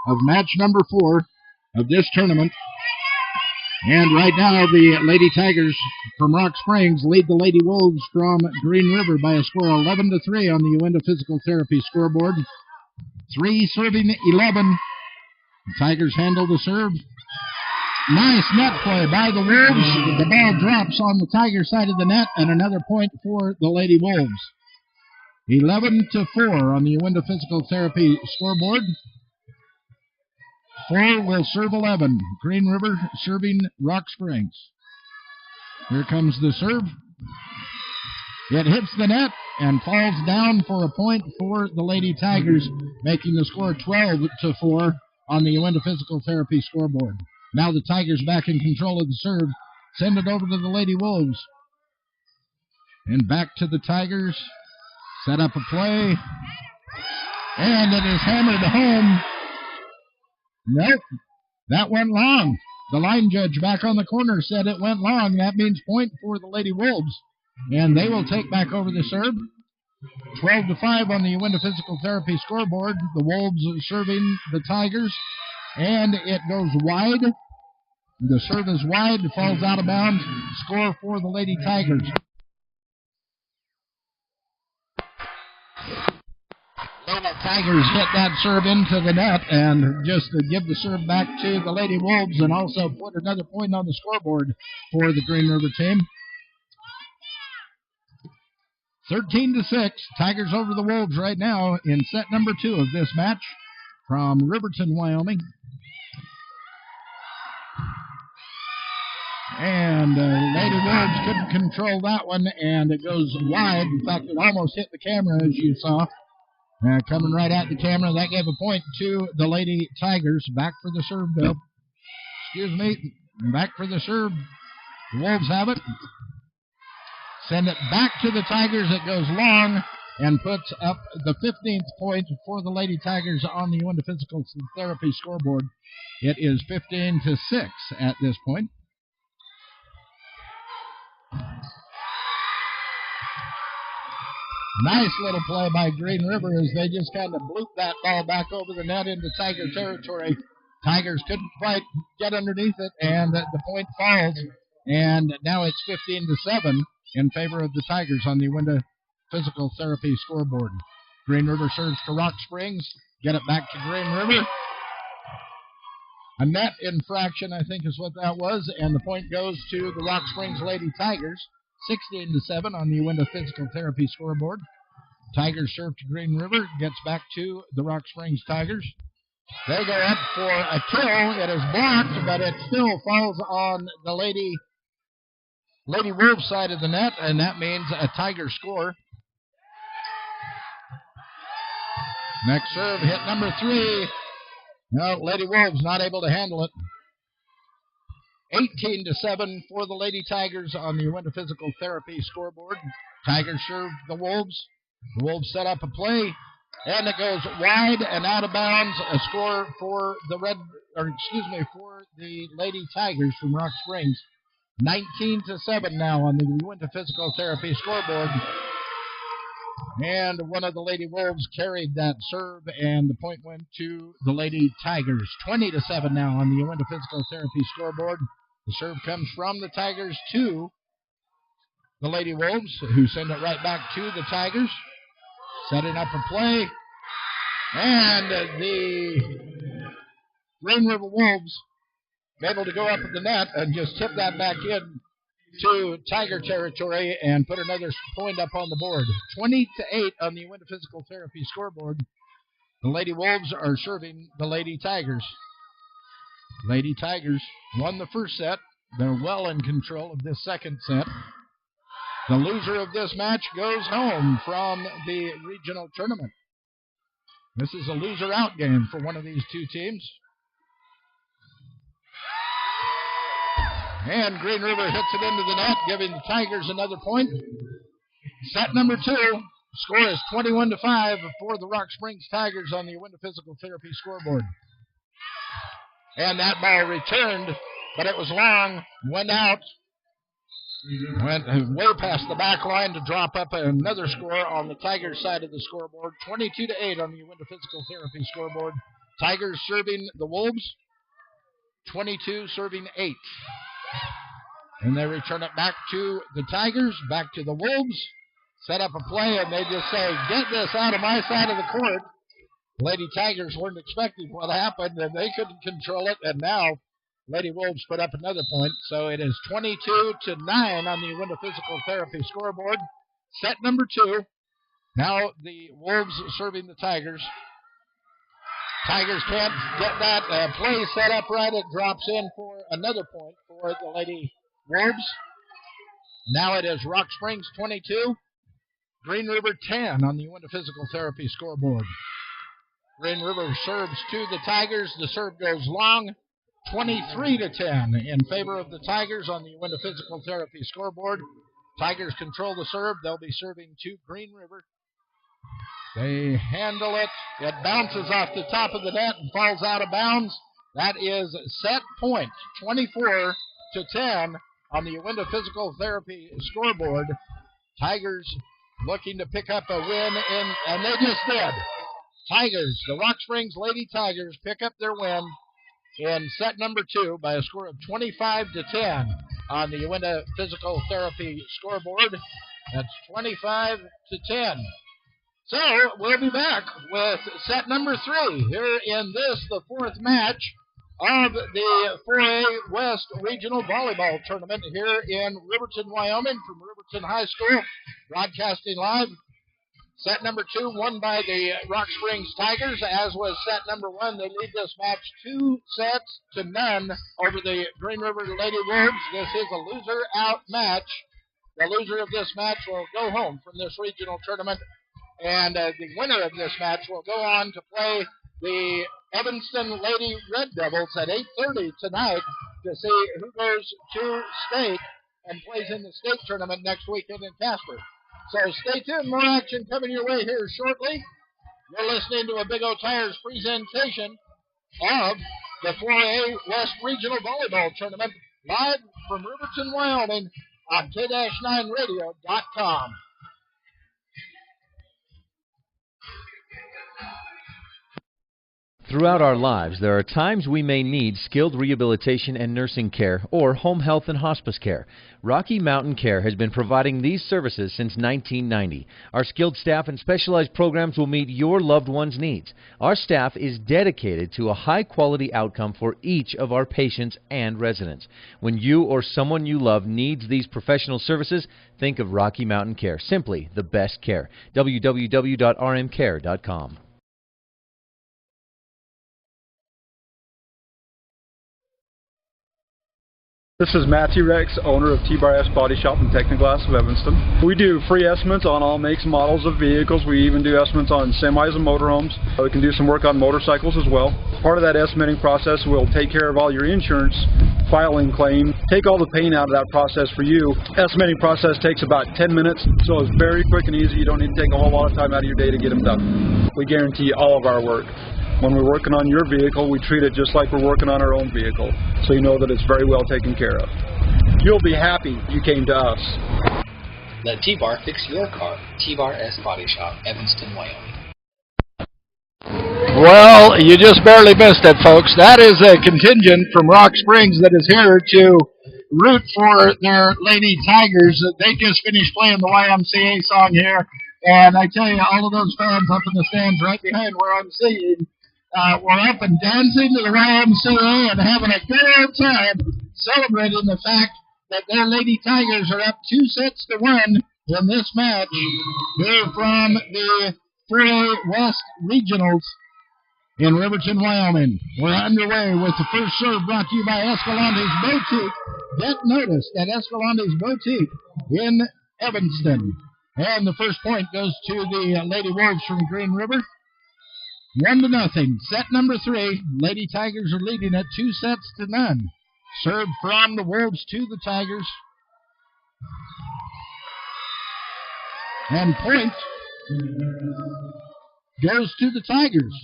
of match number 4 of this tournament. And right now, the Lady Tigers from Rock Springs lead the Lady Wolves from Green River by a score of 11-3 on the Uinta Physical Therapy scoreboard. 3 serving 11. The Tigers handle the serve. Nice net play by the Wolves. The ball drops on the Tiger side of the net, and another point for the Lady Wolves. 11-4 on the Uinta Physical Therapy scoreboard. 4 will serve 11. Green River serving Rock Springs. Here comes the serve. It hits the net and falls down for a point for the Lady Tigers, making the score 12-4 on the Uinta Physical Therapy scoreboard. Now the Tigers back in control of the serve. Send it over to the Lady Wolves. And back to the Tigers. Set up a play. And it is hammered home. Nope. That went long. The line judge back on the corner said it went long. That means point for the Lady Wolves. And they will take back over the serve. 12-5 on the Uinta Physical Therapy scoreboard. The Wolves serving the Tigers. And it goes wide. The serve is wide. Falls out of bounds. Score for the Lady Tigers. Lady Tigers hit that serve into the net and just give the serve back to the Lady Wolves and also put another point on the scoreboard for the Green River team. 13-6, Tigers over the Wolves right now in set number 2 of this match from Riverton, Wyoming. And Lady Wolves couldn't control that one, and it goes wide. In fact, it almost hit the camera, as you saw. Coming right at the camera. That gave a point to the Lady Tigers. Back for the serve, though. Excuse me. Back for the serve. The Wolves have it. Send it back to the Tigers. It goes long and puts up the 15th point for the Lady Tigers on the Uinta Physical Therapy scoreboard. It is 15-6 at this point. Nice little play by Green River as they just kind of bloop that ball back over the net into Tiger territory. Tigers couldn't quite get underneath it, and the point falls. And now it's 15-7 in favor of the Tigers on the Uinta Physical Therapy scoreboard. Green River serves to Rock Springs. Get it back to Green River. A net infraction, I think, is what that was, and the point goes to the Rock Springs Lady Tigers. 16-7 on the Uinta Physical Therapy scoreboard. Tigers serve to Green River. Gets back to the Rock Springs Tigers. They go up for a kill. It is blocked, but it still falls on the Lady Wolves side of the net, and that means a Tiger score. Next serve, hit number 3. No, Lady Wolves not able to handle it. 18-7 for the Lady Tigers on the Uinta Physical Therapy scoreboard. Tigers serve the Wolves. The Wolves set up a play, and it goes wide and out of bounds. A score for the for the Lady Tigers from Rock Springs. 19-7 now on the Uinta Physical Therapy scoreboard. And one of the Lady Wolves carried that serve, and the point went to the Lady Tigers. 20-7 now on the Uinta Physical Therapy scoreboard. The serve comes from the Tigers to the Lady Wolves, who send it right back to the Tigers. Setting up a play. And the Green River Wolves able to go up at the net and just tip that back in to Tiger territory and put another point up on the board. 20-8 on the Uinta Physical Therapy scoreboard. The Lady Wolves are serving the Lady Tigers. Lady Tigers won the first set. They're well in control of this second set. The loser of this match goes home from the regional tournament. This is a loser-out game for one of these two teams. And Green River hits it into the net, giving the Tigers another point. Set number 2. Score is 21-5 for the Rock Springs Tigers on the Uinta Physical Therapy scoreboard. And that ball returned, but it was long, went out, went way past the back line to drop up another score on the Tigers side of the scoreboard. 22-8 on the Uinta Physical Therapy scoreboard. Tigers serving the Wolves. 22 serving 8. And they return it back to the Tigers, back to the Wolves. Set up a play, and they just say, get this out of my side of the court. Lady Tigers weren't expecting what happened, and they couldn't control it, and now Lady Wolves put up another point. So it is 22-9 on the Uinta Physical Therapy scoreboard. Set number 2. Now the Wolves serving the Tigers. Tigers can't get that play set up right. It drops in for another point for the Lady Wolves. Now it is Rock Springs 22, Green River 10 on the Uinta Physical Therapy scoreboard. Green River serves to the Tigers. The serve goes long, 23-10 in favor of the Tigers on the Uinta Physical Therapy scoreboard. Tigers control the serve. They'll be serving to Green River. They handle it. It bounces off the top of the net and falls out of bounds. That is set point, 24-10 on the Uinta Physical Therapy scoreboard. Tigers looking to pick up a win, and they just did. Tigers, the Rock Springs Lady Tigers, pick up their win in set number 2 by a score of 25-10 on the Uinta Physical Therapy scoreboard. That's 25-10. So we'll be back with set number 3 here in this, the 4th match of the 4A West Regional Volleyball Tournament here in Riverton, Wyoming, from Riverton High School, broadcasting live. Set number 2 won by the Rock Springs Tigers, as was set number 1. They lead this match 2-0 over the Green River Lady Wolves. This is a loser-out match. The loser of this match will go home from this regional tournament, and the winner of this match will go on to play the Evanston Lady Red Devils at 8:30 tonight to see who goes to state and plays in the state tournament next weekend in Casper. So stay tuned. More action coming your way here shortly. You're listening to a Big O Tires presentation of the 4A West Regional Volleyball Tournament live from Riverton, Wyoming on K-9radio.com. Throughout our lives, there are times we may need skilled rehabilitation and nursing care or home health and hospice care. Rocky Mountain Care has been providing these services since 1990. Our skilled staff and specialized programs will meet your loved one's needs. Our staff is dedicated to a high-quality outcome for each of our patients and residents. When you or someone you love needs these professional services, think of Rocky Mountain Care. Simply the best care. www.rmcare.com. This is Matthew Rex, owner of T-Bar S Body Shop and Technoglass of Evanston. We do free estimates on all makes and models of vehicles. We even do estimates on semis and motorhomes. We can do some work on motorcycles as well. Part of that estimating process will take care of all your insurance filing claim, take all the pain out of that process for you. Estimating process takes about 10 minutes, so it's very quick and easy. You don't need to take a whole lot of time out of your day to get them done. We guarantee all of our work. When we're working on your vehicle, we treat it just like we're working on our own vehicle, so you know that it's very well taken care of. You'll be happy you came to us. Let T-Bar fix your car. T-Bar S Body Shop, Evanston, Wyoming. Well, you just barely missed it, folks. That is a contingent from Rock Springs that is here to root for their Lady Tigers. They just finished playing the YMCA song here, and I tell you, all of those fans up in the stands right behind where I'm sitting, we're up and dancing to the YMCA and having a good old time celebrating the fact that their Lady Tigers are up 2-1 in this match here from the 4A West Regionals in Riverton, Wyoming. We're underway with the first serve brought to you by Escalante's Boutique. Get notice that Escalante's Boutique in Evanston. And the first point goes to the Lady Wolves from Green River. 1-0. Set number 3. Lady Tigers are leading at 2-0. Serve from the Wolves to the Tigers. And point goes to the Tigers.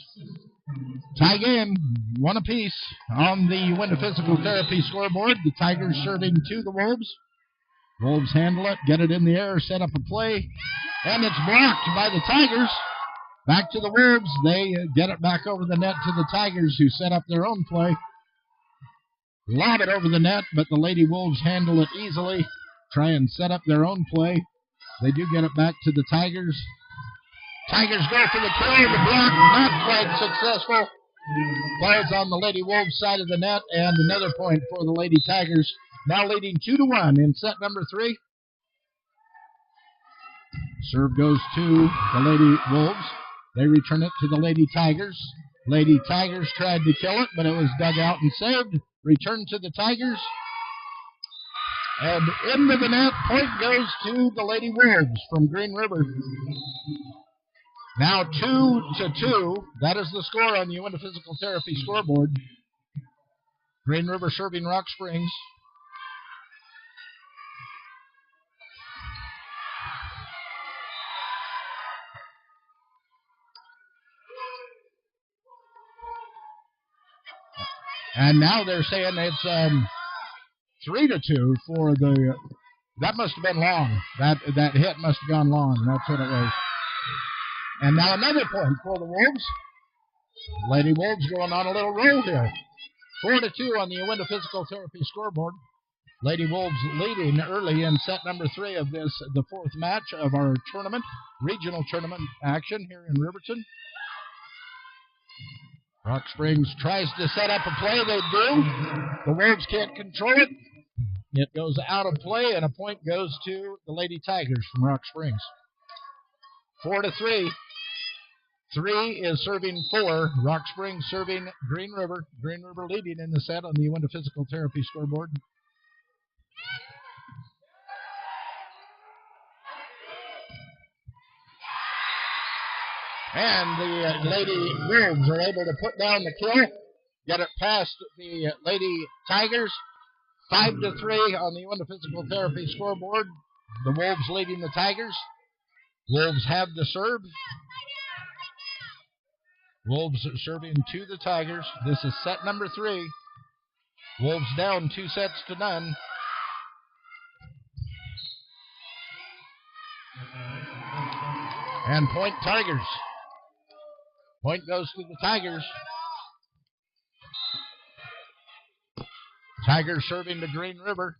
Tie game, 1 apiece on the Uinta Physical Therapy scoreboard. The Tigers serving to the Wolves. Wolves handle it, get it in the air, set up a play, and it's blocked by the Tigers. Back to the Wolves. They get it back over the net to the Tigers, who set up their own play. Lob it over the net, but the Lady Wolves handle it easily. Try and set up their own play. They do get it back to the Tigers. Tigers go for the kill. The block not quite successful. Falls on the Lady Wolves side of the net, and another point for the Lady Tigers. Now leading 2-1 in set number 3. Serve goes to the Lady Wolves. They return it to the Lady Tigers. Lady Tigers tried to kill it, but it was dug out and saved. Return to the Tigers. And into the net, point goes to the Lady Wolves from Green River. Now 2-2. That is the score on the Uinta Physical Therapy scoreboard. Green River serving Rock Springs. And now they're saying it's 3-2 for the. That must have been long. That hit must have gone long. That's what it was. And now another point for the Wolves. Lady Wolves going on a little roll here. 4-2 on the Uinta Physical Therapy scoreboard. Lady Wolves leading early in set number 3 of the fourth match of our tournament, regional tournament action here in Riverton. Rock Springs tries to set up a play. They do. The Wolves can't control it. It goes out of play, and a point goes to the Lady Tigers from Rock Springs. 4-3. 3 is serving 4. Rock Springs serving Green River. Green River leading in the set on the Uinta Physical Therapy scoreboard. And the Lady Wolves are able to put down the kill, get it past the Lady Tigers. 5-3 on the Uinta Physical Therapy scoreboard. The Wolves leading the Tigers. Wolves have the serve. Wolves serving to the Tigers. This is set number 3. Wolves down 2-0. And point Tigers. Point goes to the Tigers. Tigers serving to Green River.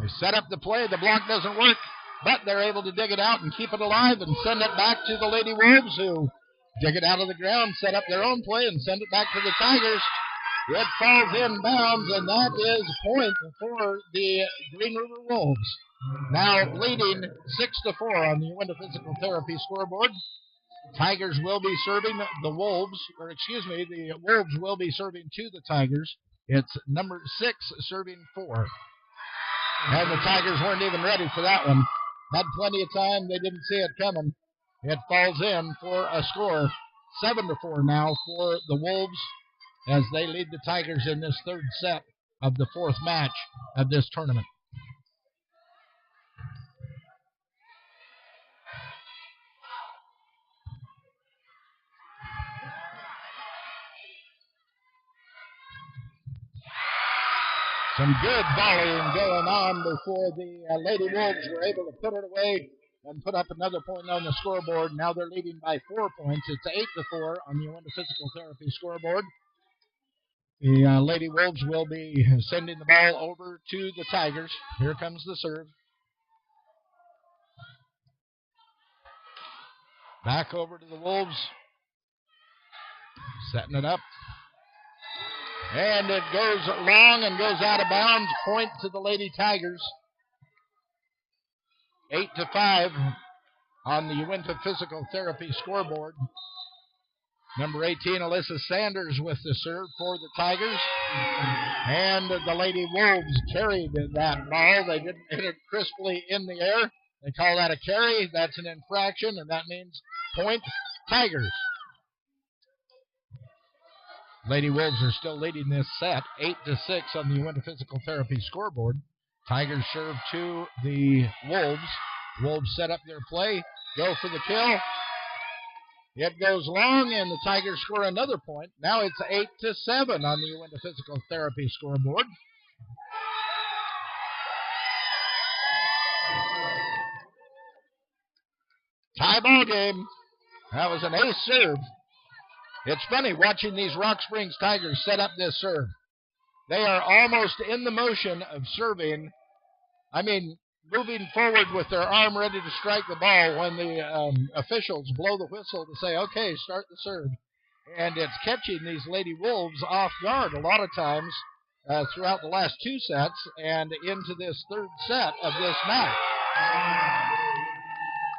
They set up the play. The block doesn't work, but they're able to dig it out and keep it alive and send it back to the Lady Wolves, who dig it out of the ground, set up their own play, and send it back to the Tigers. It falls inbounds, and that is point for the Green River Wolves. Now leading 6-4 on the Uinta Physical Therapy scoreboard. Tigers will be serving the Wolves, the Wolves will be serving to the Tigers. It's number 6 serving 4. And the Tigers weren't even ready for that one. Had plenty of time. They didn't see it coming. It falls in for a score. 7-4 now for the Wolves as they lead the Tigers in this third set of the fourth match of this tournament. Some good volleying going on before the Lady Wolves were able to put it away and put up another point on the scoreboard. Now they're leading by 4 points. It's 8-4 on the Uinta Physical Therapy scoreboard. The Lady Wolves will be sending the ball over to the Tigers. Here comes the serve. Back over to the Wolves. Setting it up. And it goes long and goes out of bounds. Point to the Lady Tigers. 8-5 on the Uinta Physical Therapy scoreboard. Number 18, Alyssa Sanders with the serve for the Tigers. And the Lady Wolves carried that ball. They didn't hit it crisply in the air. They call that a carry. That's an infraction, and that means point Tigers. Lady Wolves are still leading this set, 8-6 on the Uinta Physical Therapy scoreboard. Tigers serve to the Wolves. Wolves set up their play, go for the kill. It goes long, and the Tigers score another point. Now it's 8-7 on the Uinta Physical Therapy scoreboard. Tie ball game. That was an ace serve. It's funny watching these Rock Springs Tigers set up this serve. They are almost in the motion of serving. Moving forward with their arm ready to strike the ball when the officials blow the whistle to say, okay, start the serve. And it's catching these Lady Wolves off guard a lot of times throughout the last 2 sets and into this third set of this match.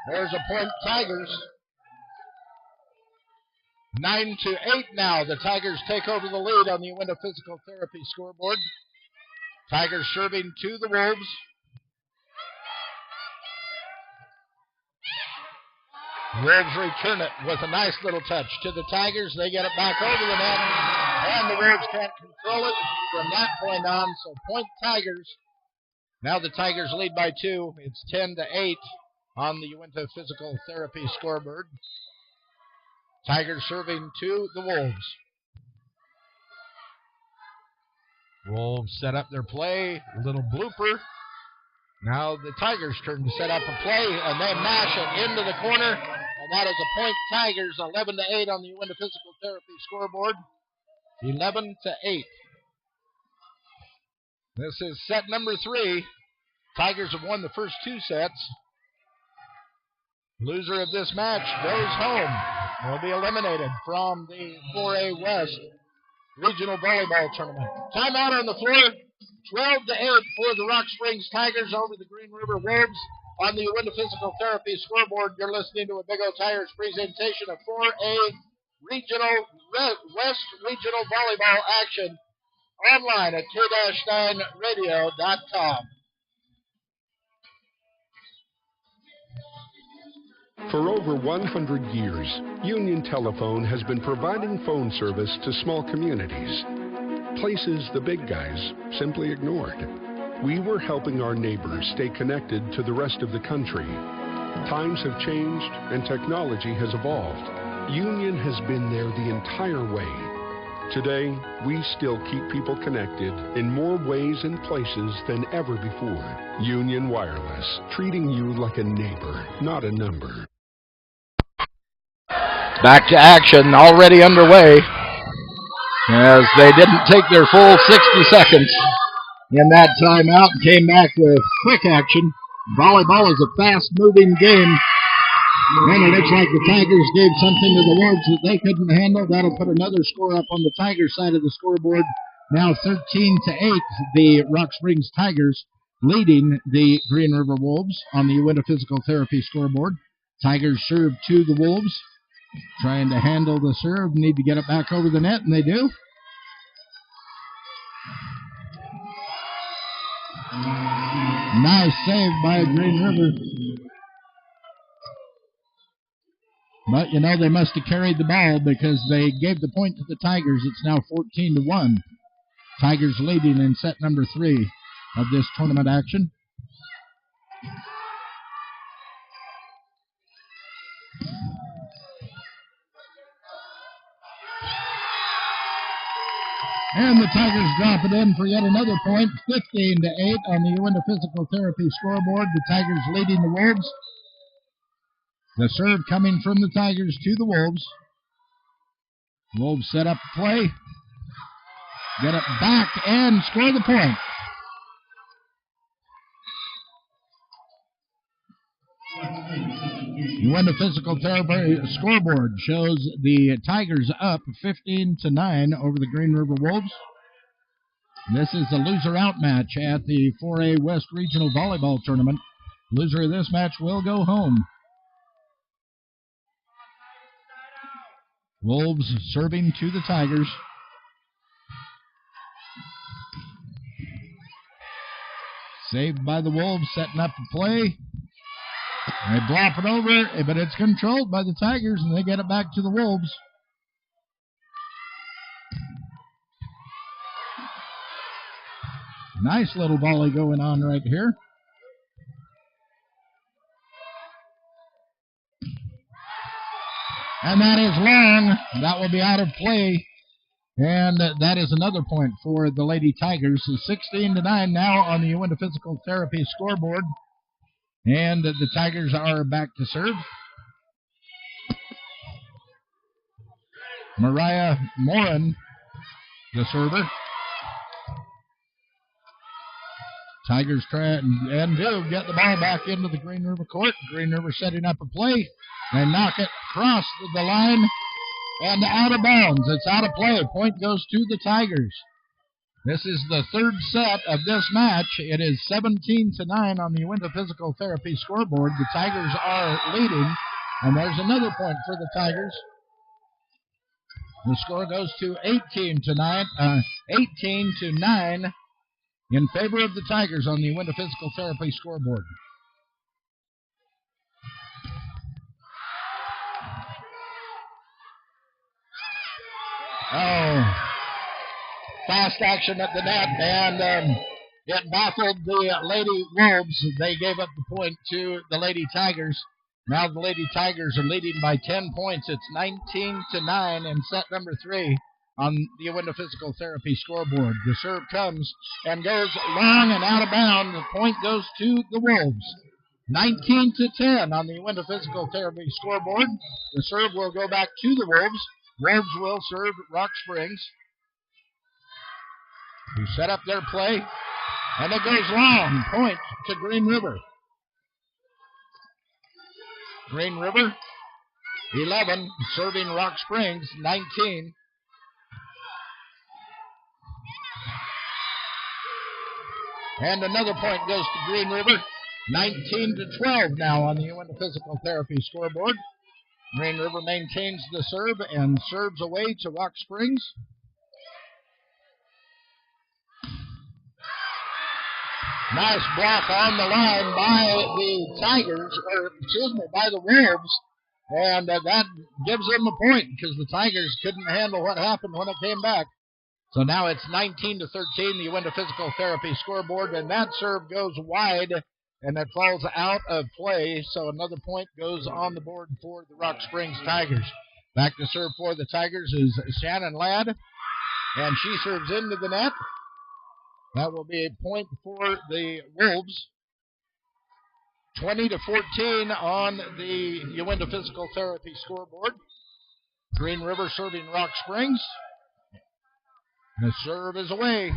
There's a point, Tigers. 9-8 now. The Tigers take over the lead on the Uinta Physical Therapy scoreboard. Tigers serving to the Wolves. Wolves return it with a nice little touch to the Tigers. They get it back over the net, and the Wolves can't control it from that point on. So point Tigers. Now the Tigers lead by 2. It's 10-8 on the Uinta Physical Therapy scoreboard. Tigers serving to the Wolves. Wolves set up their play. Little blooper. Now the Tigers' turn to set up a play, and they mash it into the corner. And that is a point Tigers, 11-8 on the Uinta Physical Therapy scoreboard. 11-8. This is set number 3. Tigers have won the first 2 sets. Loser of this match goes home. Will be eliminated from the 4A West Regional Volleyball Tournament. Timeout on the floor. 12-8 for the Rock Springs Tigers over the Green River Wolves. On the Uinta Physical Therapy scoreboard, you're listening to a Big O Tires presentation of 4A West Regional Volleyball action online at k-9radio.com. For over 100 years, Union Telephone has been providing phone service to small communities, places the big guys simply ignored. We were helping our neighbors stay connected to the rest of the country. Times have changed and technology has evolved. Union has been there the entire way. Today, we still keep people connected in more ways and places than ever before. Union Wireless, treating you like a neighbor, not a number. Back to action, already underway, as they didn't take their full 60 seconds in that timeout and came back with quick action. Volleyball is a fast-moving game, and it looks like the Tigers gave something to the Wolves that they couldn't handle. That'll put another score up on the Tigers side of the scoreboard. Now 13-8, the Rock Springs Tigers leading the Green River Wolves on the Uinta Physical Therapy scoreboard. Tigers serve to the Wolves, trying to handle the serve, need to get it back over the net, and they do. Nice save by Green River. But, you know, they must have carried the ball because they gave the point to the Tigers. It's now 14-1. Tigers leading in set number 3 of this tournament action. And the Tigers drop it in for yet another point, 15-8 on the Uinta Physical Therapy scoreboard. The Tigers leading the Wolves. The serve coming from the Tigers to the Wolves. Wolves set up play. Get it back and score the point. Uinta Physical Therapy scoreboard shows the Tigers up 15-9 over the Green River Wolves. This is a loser-out match at the 4A West Regional Volleyball Tournament. Loser of this match will go home. Wolves serving to the Tigers. Saved by the Wolves, setting up the play. They blop it over, but it's controlled by the Tigers, and they get it back to the Wolves. Nice little volley going on right here. And that is long. That will be out of play. And that is another point for the Lady Tigers. 16-9 now on the Uinta Physical Therapy scoreboard. And the Tigers are back to serve. Mariah Morin, the server. Tigers try and do get the ball back into the Green River court. Green River setting up a play. They knock it across the line and out of bounds. It's out of play. Point goes to the Tigers. This is the third set of this match. It is 17-9 on the Uinta Physical Therapy scoreboard. The Tigers are leading, and there's another point for the Tigers. The score goes to 18-9 in favor of the Tigers on the Uinta Physical Therapy scoreboard. Oh, fast action at the net, and it baffled the Lady Wolves. They gave up the point to the Lady Tigers. Now the Lady Tigers are leading by 10 points. It's 19-9 in set number 3 on the Uinta Physical Therapy scoreboard. The serve comes and goes long and out of bounds. The point goes to the Wolves. 19-10 on the Uinta Physical Therapy scoreboard. The serve will go back to the Wolves. Wolves will serve Rock Springs, who set up their play, and it goes long. Point to Green River. Green River, 11, serving Rock Springs, 19. And another point goes to Green River, 19-12 now on the Uinta Physical Therapy scoreboard. Green River maintains the serve and serves away to Rock Springs. Nice block on the line by the Tigers, by the Wolves. And that gives them a point because the Tigers couldn't handle what happened when it came back. So now it's 19-13, the Uinta Physical Therapy scoreboard, and that serve goes wide, and it falls out of play. So another point goes on the board for the Rock Springs Tigers. Back to serve for the Tigers is Shannon Ladd, and she serves into the net. That will be a point for the Wolves. 20-14 on the Uinta Physical Therapy scoreboard. Green River serving Rock Springs. The serve is away.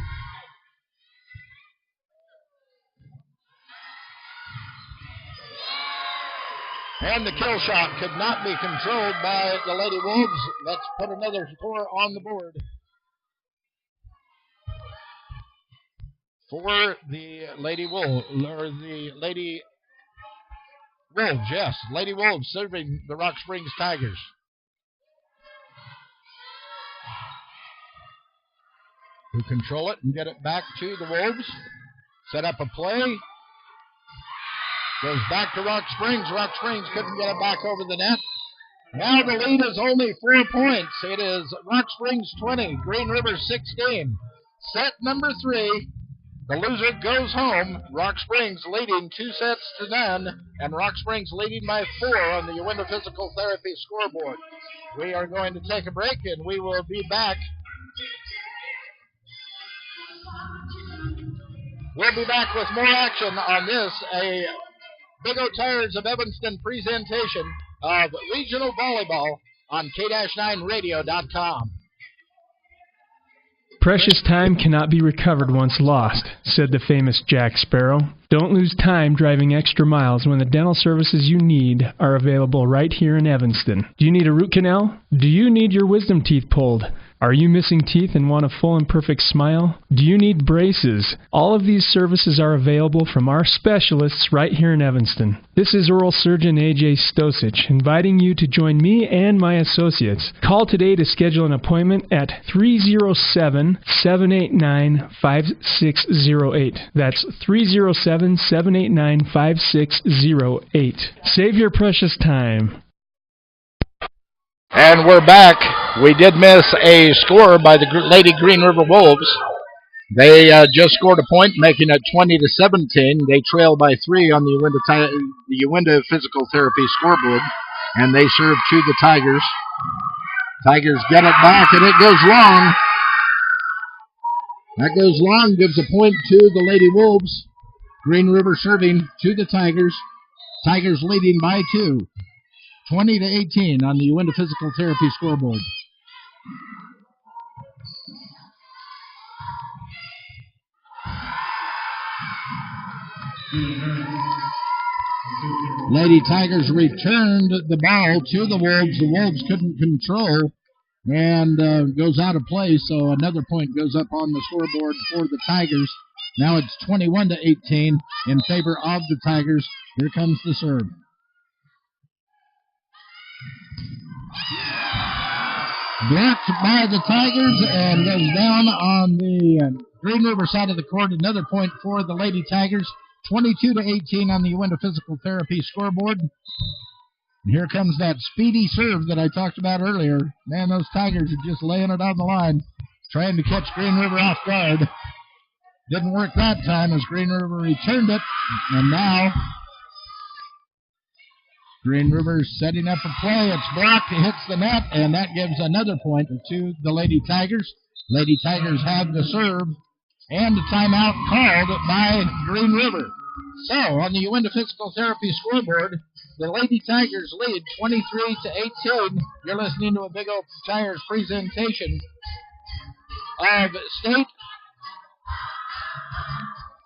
And the kill shot could not be controlled by the Lady Wolves. Let's put another score on the board. For the Lady Wolves, or the Lady Wolves, yes. Lady Wolves serving the Rock Springs Tigers. Who control it and get it back to the Wolves. Set up a play. Goes back to Rock Springs. Rock Springs couldn't get it back over the net. Now the lead is only 4 points. It is Rock Springs 20, Green River 16. Set number 3. The loser goes home. Rock Springs leading 2-0, and Rock Springs leading by 4 on the Uinta Physical Therapy scoreboard. We are going to take a break, and we will be back. We'll be back with more action on this, a Big O Tires of Evanston presentation of regional volleyball on K-9radio.com. Precious time cannot be recovered once lost, said the famous Jack Sparrow. Don't lose time driving extra miles when the dental services you need are available right here in Evanston. Do you need a root canal? Do you need your wisdom teeth pulled? Are you missing teeth and want a full and perfect smile? Do you need braces? All of these services are available from our specialists right here in Evanston. This is oral surgeon A.J. Stosich inviting you to join me and my associates. Call today to schedule an appointment at 307-789-5608. That's 307-789-5608. Save your precious time. And we're back. We did miss a score by the Lady Green River Wolves. They just scored a point, making it 20-17. They trail by 3 on the Uinta Physical Therapy scoreboard, and they serve to the Tigers. Tigers get it back, and it goes long. That goes long, gives a point to the Lady Wolves. Green River serving to the Tigers. Tigers leading by 2. 20-18 on the Uinta Physical Therapy scoreboard. Lady Tigers returned the ball to the Wolves. The Wolves couldn't control and goes out of play, so another point goes up on the scoreboard for the Tigers. Now it's 21-18 in favor of the Tigers. Here comes the serve. Blocked by the Tigers and goes down on the Green River side of the court. Another point for the Lady Tigers. 22-18 on the Uinta Physical Therapy scoreboard. And here comes that speedy serve that I talked about earlier. Man, those Tigers are just laying it on the line, trying to catch Green River off guard. Didn't work that time as Green River returned it. And now Green River's setting up a play. It's blocked. It hits the net, and that gives another point to the Lady Tigers. Lady Tigers have the serve and a timeout called by Green River. So, on the Uinta Physical Therapy scoreboard, the Lady Tigers lead 23-18. You're listening to a Big O Tires presentation of State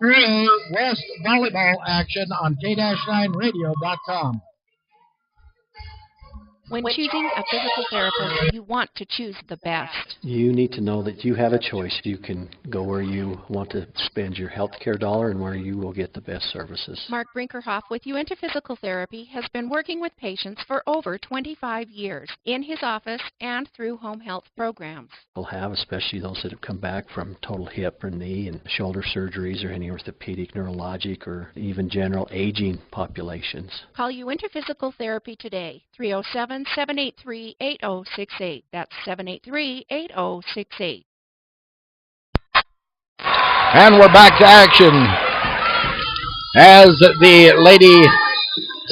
3A West volleyball action on K-9radio.com. When choosing a physical therapist, you want to choose the best. You need to know that you have a choice. You can go where you want to spend your health care dollar and where you will get the best services. Mark Brinkerhoff with Uinta Physical Therapy has been working with patients for over 25 years in his office and through home health programs. We'll have, especially those that have come back from total hip or knee and shoulder surgeries or any orthopedic, neurologic, or even general aging populations. Call Uinta Physical Therapy today, 307-783-8068. That's 783-8068. And we're back to action as the Lady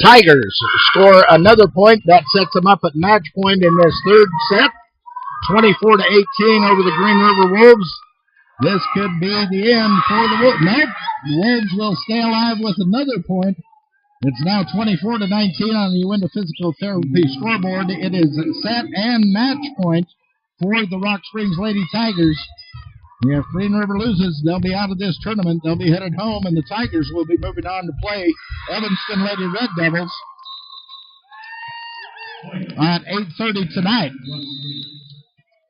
Tigers score another point. That sets them up at match point in this third set. 24-18 over the Green River Wolves. This could be the end for the Wolves. Nope, the Wolves will stay alive with another point. It's now 24-19 on the Uinta Physical Therapy scoreboard. It is set and match point for the Rock Springs Lady Tigers. If Green River loses, they'll be out of this tournament. They'll be headed home, and the Tigers will be moving on to play Evanston Lady Red Devils at 8:30 tonight.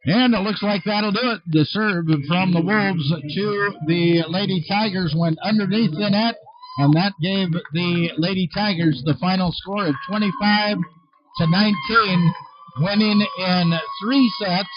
And it looks like that'll do it. The serve from the Wolves to the Lady Tigers went underneath the net, and that gave the Lady Tigers the final score of 25-19, winning in 3 sets,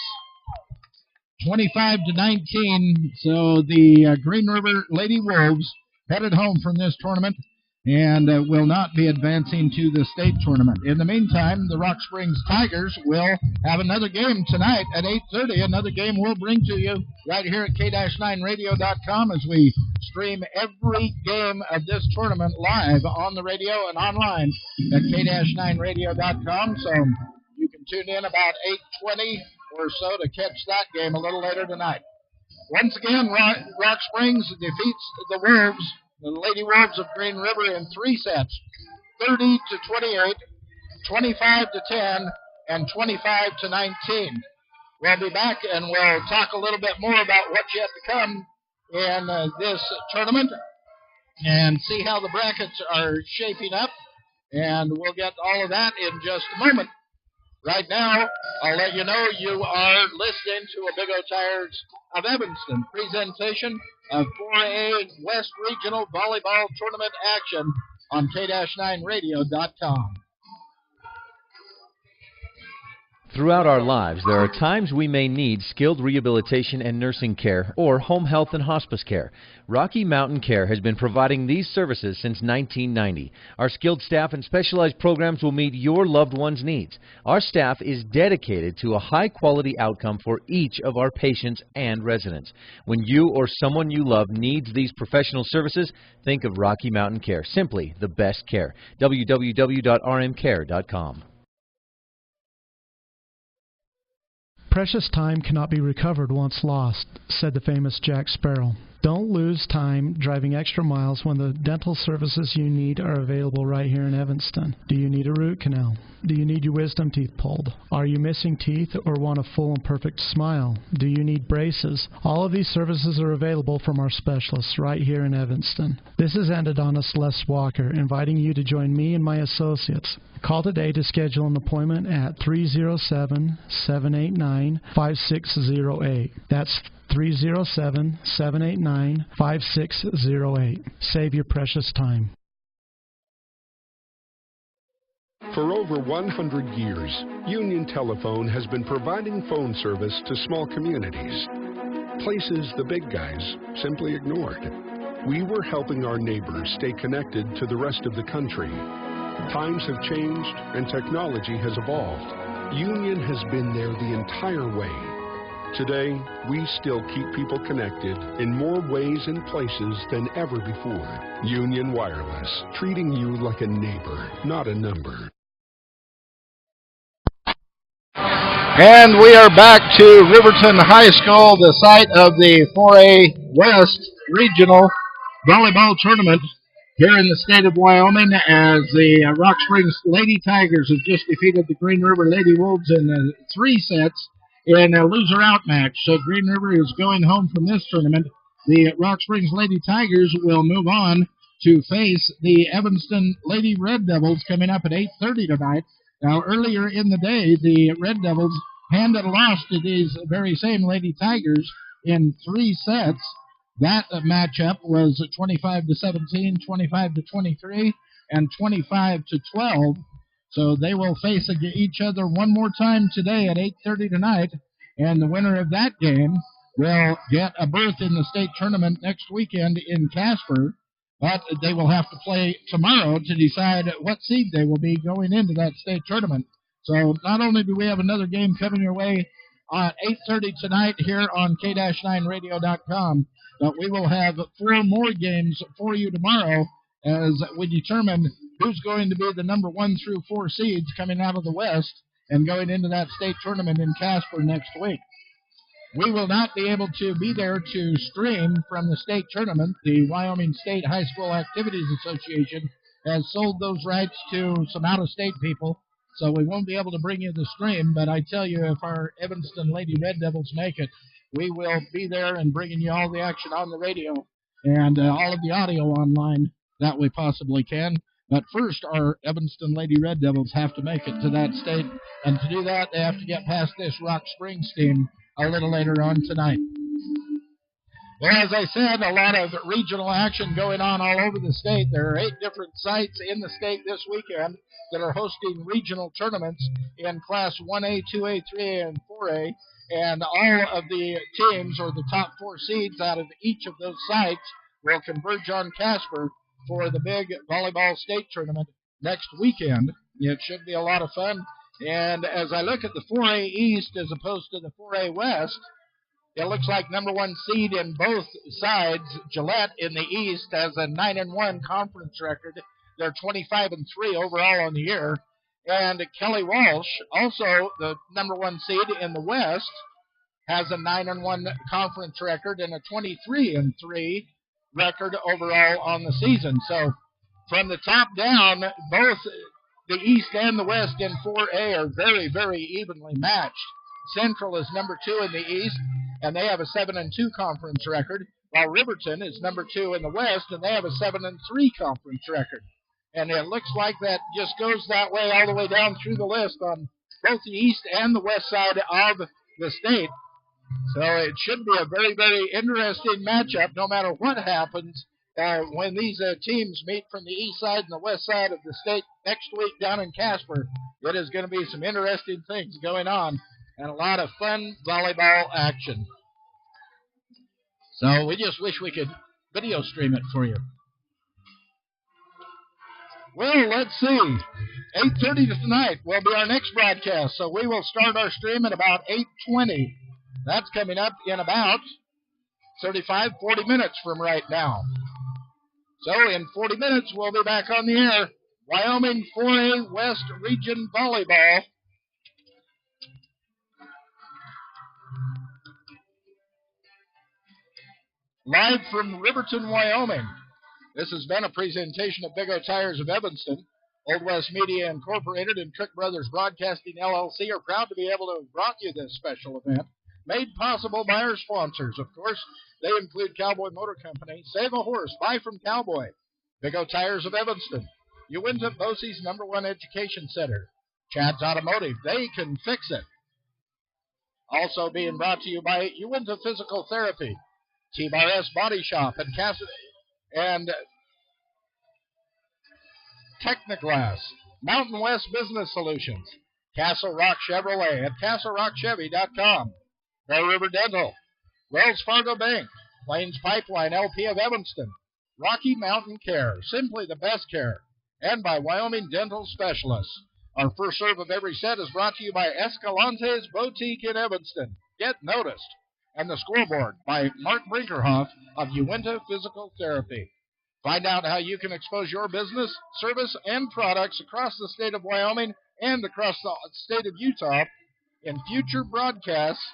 25-19. So the Green River Lady Wolves headed home from this tournament and will not be advancing to the state tournament. In the meantime, the Rock Springs Tigers will have another game tonight at 8:30. Another game we'll bring to you right here at K-9radio.com as we stream every game of this tournament live on the radio and online at K-9radio.com. So you can tune in about 8:20 or so to catch that game a little later tonight. Once again, Rock Springs defeats the Wolves, the Lady Wolves of Green River, in 3 sets, 30-28, 25-10, and 25-19. We'll be back and we'll talk a little bit more about what's yet to come in this tournament and see how the brackets are shaping up, and we'll get all of that in just a moment. Right now, I'll let you know you are listening to a Big O Tires of Evanston presentation of 4A West Regional Volleyball Tournament action on K-9radio.com. Throughout our lives, there are times we may need skilled rehabilitation and nursing care or home health and hospice care. Rocky Mountain Care has been providing these services since 1990. Our skilled staff and specialized programs will meet your loved one's needs. Our staff is dedicated to a high-quality outcome for each of our patients and residents. When you or someone you love needs these professional services, think of Rocky Mountain Care. Simply the best care. www.rmcare.com. Precious time cannot be recovered once lost, said the famous Jack Sparrow. Don't lose time driving extra miles when the dental services you need are available right here in Evanston. Do you need a root canal? Do you need your wisdom teeth pulled? Are you missing teeth or want a full and perfect smile? Do you need braces? All of these services are available from our specialists right here in Evanston. This is Endodontist Les Walker inviting you to join me and my associates. Call today to schedule an appointment at 307-789-5608. That's 307-789-5608. Save your precious time. For over 100 years, Union Telephone has been providing phone service to small communities, places the big guys simply ignored. We were helping our neighbors stay connected to the rest of the country, Times have changed and technology has evolved. Union has been there the entire way. Today, we still keep people connected in more ways and places than ever before. Union Wireless, treating you like a neighbor, not a number. And we are back to Riverton High School, the site of the 4A West Regional Volleyball Tournament here in the state of Wyoming, as the Rock Springs Lady Tigers have just defeated the Green River Lady Wolves in 3 sets in a loser-out match. So Green River is going home from this tournament. The Rock Springs Lady Tigers will move on to face the Evanston Lady Red Devils coming up at 8:30 tonight. Now, earlier in the day, the Red Devils handed a loss to these very same Lady Tigers in 3 sets. That matchup was 25-17, 25-23, and 25-12. So they will face each other one more time today at 8:30 tonight, and the winner of that game will get a berth in the state tournament next weekend in Casper. But they will have to play tomorrow to decide what seed they will be going into that state tournament. So not only do we have another game coming your way at 8:30 tonight here on K-9radio.com, but we will have 4 more games for you tomorrow as we determine who's going to be the number 1 through 4 seeds coming out of the West and going into that state tournament in Casper next week. We will not be able to be there to stream from the state tournament. The Wyoming State High School Activities Association has sold those rights to some out-of-state people, so we won't be able to bring you the stream. But I tell you, if our Evanston Lady Red Devils make it, we will be there and bringing you all the action on the radio and all of the audio online that we possibly can. But first, our Evanston Lady Red Devils have to make it to that state, and to do that, they have to get past this Rock Springs team a little later on tonight. Well, as I said, a lot of regional action going on all over the state. There are 8 different sites in the state this weekend that are hosting regional tournaments in Class 1A, 2A, 3A, and 4A. And all of the teams, or the top 4 seeds out of each of those sites, will converge on Casper for the big volleyball state tournament next weekend. It should be a lot of fun. And as I look at the 4A East as opposed to the 4A West, it looks like number 1 seed in both sides, Gillette in the East, has a 9-1 conference record. They're 25-3 overall on the year. And Kelly Walsh, also the number 1 seed in the West, has a 9-1 conference record and a 23-3 record overall on the season. So from the top down, both the East and the West in 4A are very, very evenly matched. Central is number 2 in the East, and they have a 7-2 conference record, while Riverton is number 2 in the West, and they have a 7-3 conference record. And it looks like that just goes that way all the way down through the list on both the East and the West side of the state. So it should be a very, very interesting matchup no matter what happens when these teams meet from the east side and the west side of the state next week down in Casper. It is going to be some interesting things going on and a lot of fun volleyball action. So we just wish we could video stream it for you. Well, let's see. 8:30 tonight will be our next broadcast, so we will start our stream at about 8:20. That's coming up in about 35, 40 minutes from right now. So in 40 minutes, we'll be back on the air. Wyoming 4A West Region Volleyball. Live from Riverton, Wyoming. This has been a presentation of Big O Tires of Evanston. Old West Media Incorporated and Trick Brothers Broadcasting LLC are proud to be able to have brought you this special event, made possible by our sponsors, of course. They include Cowboy Motor Company, Save a Horse, Buy from Cowboy, Big O Tires of Evanston, Uinta Bosie's #1 education center, Chad's Automotive, they can fix it. Also being brought to you by Uinta Physical Therapy, T-Bar-S Body Shop, and Technoglass, Mountain West Business Solutions, Castle Rock Chevrolet at CastleRockChevy.com, Bear River Dental, Wells Fargo Bank, Plains Pipeline LP of Evanston, Rocky Mountain Care, simply the best care, and by Wyoming Dental Specialists. Our first serve of every set is brought to you by Escalante's Boutique in Evanston. Get noticed. And the scoreboard by Mark Brinkerhoff of Uinta Physical Therapy. Find out how you can expose your business, service, and products across the state of Wyoming and across the state of Utah in future broadcasts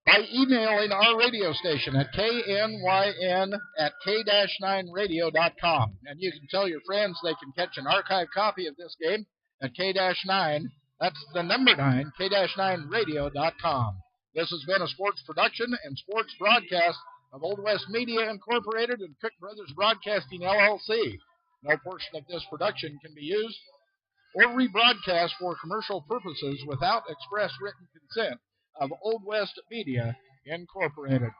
by emailing our radio station at knyn@k-9radio.com. And you can tell your friends they can catch an archived copy of this game at K-9, that's the number 9, k-9radio.com. This has been a sports production and sports broadcast of Old West Media Incorporated and Cook Brothers Broadcasting, LLC. No portion of this production can be used or rebroadcast for commercial purposes without express written consent of Old West Media Incorporated.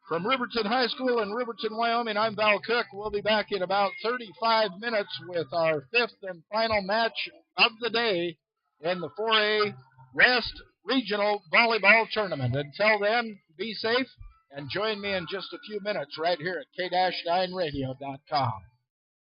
From Riverton High School in Riverton, Wyoming, I'm Val Cook. We'll be back in about 35 minutes with our fifth and final match of the day in the 4A West Regional Volleyball Tournament. Until then, be safe and join me in just a few minutes right here at k-9radio.com.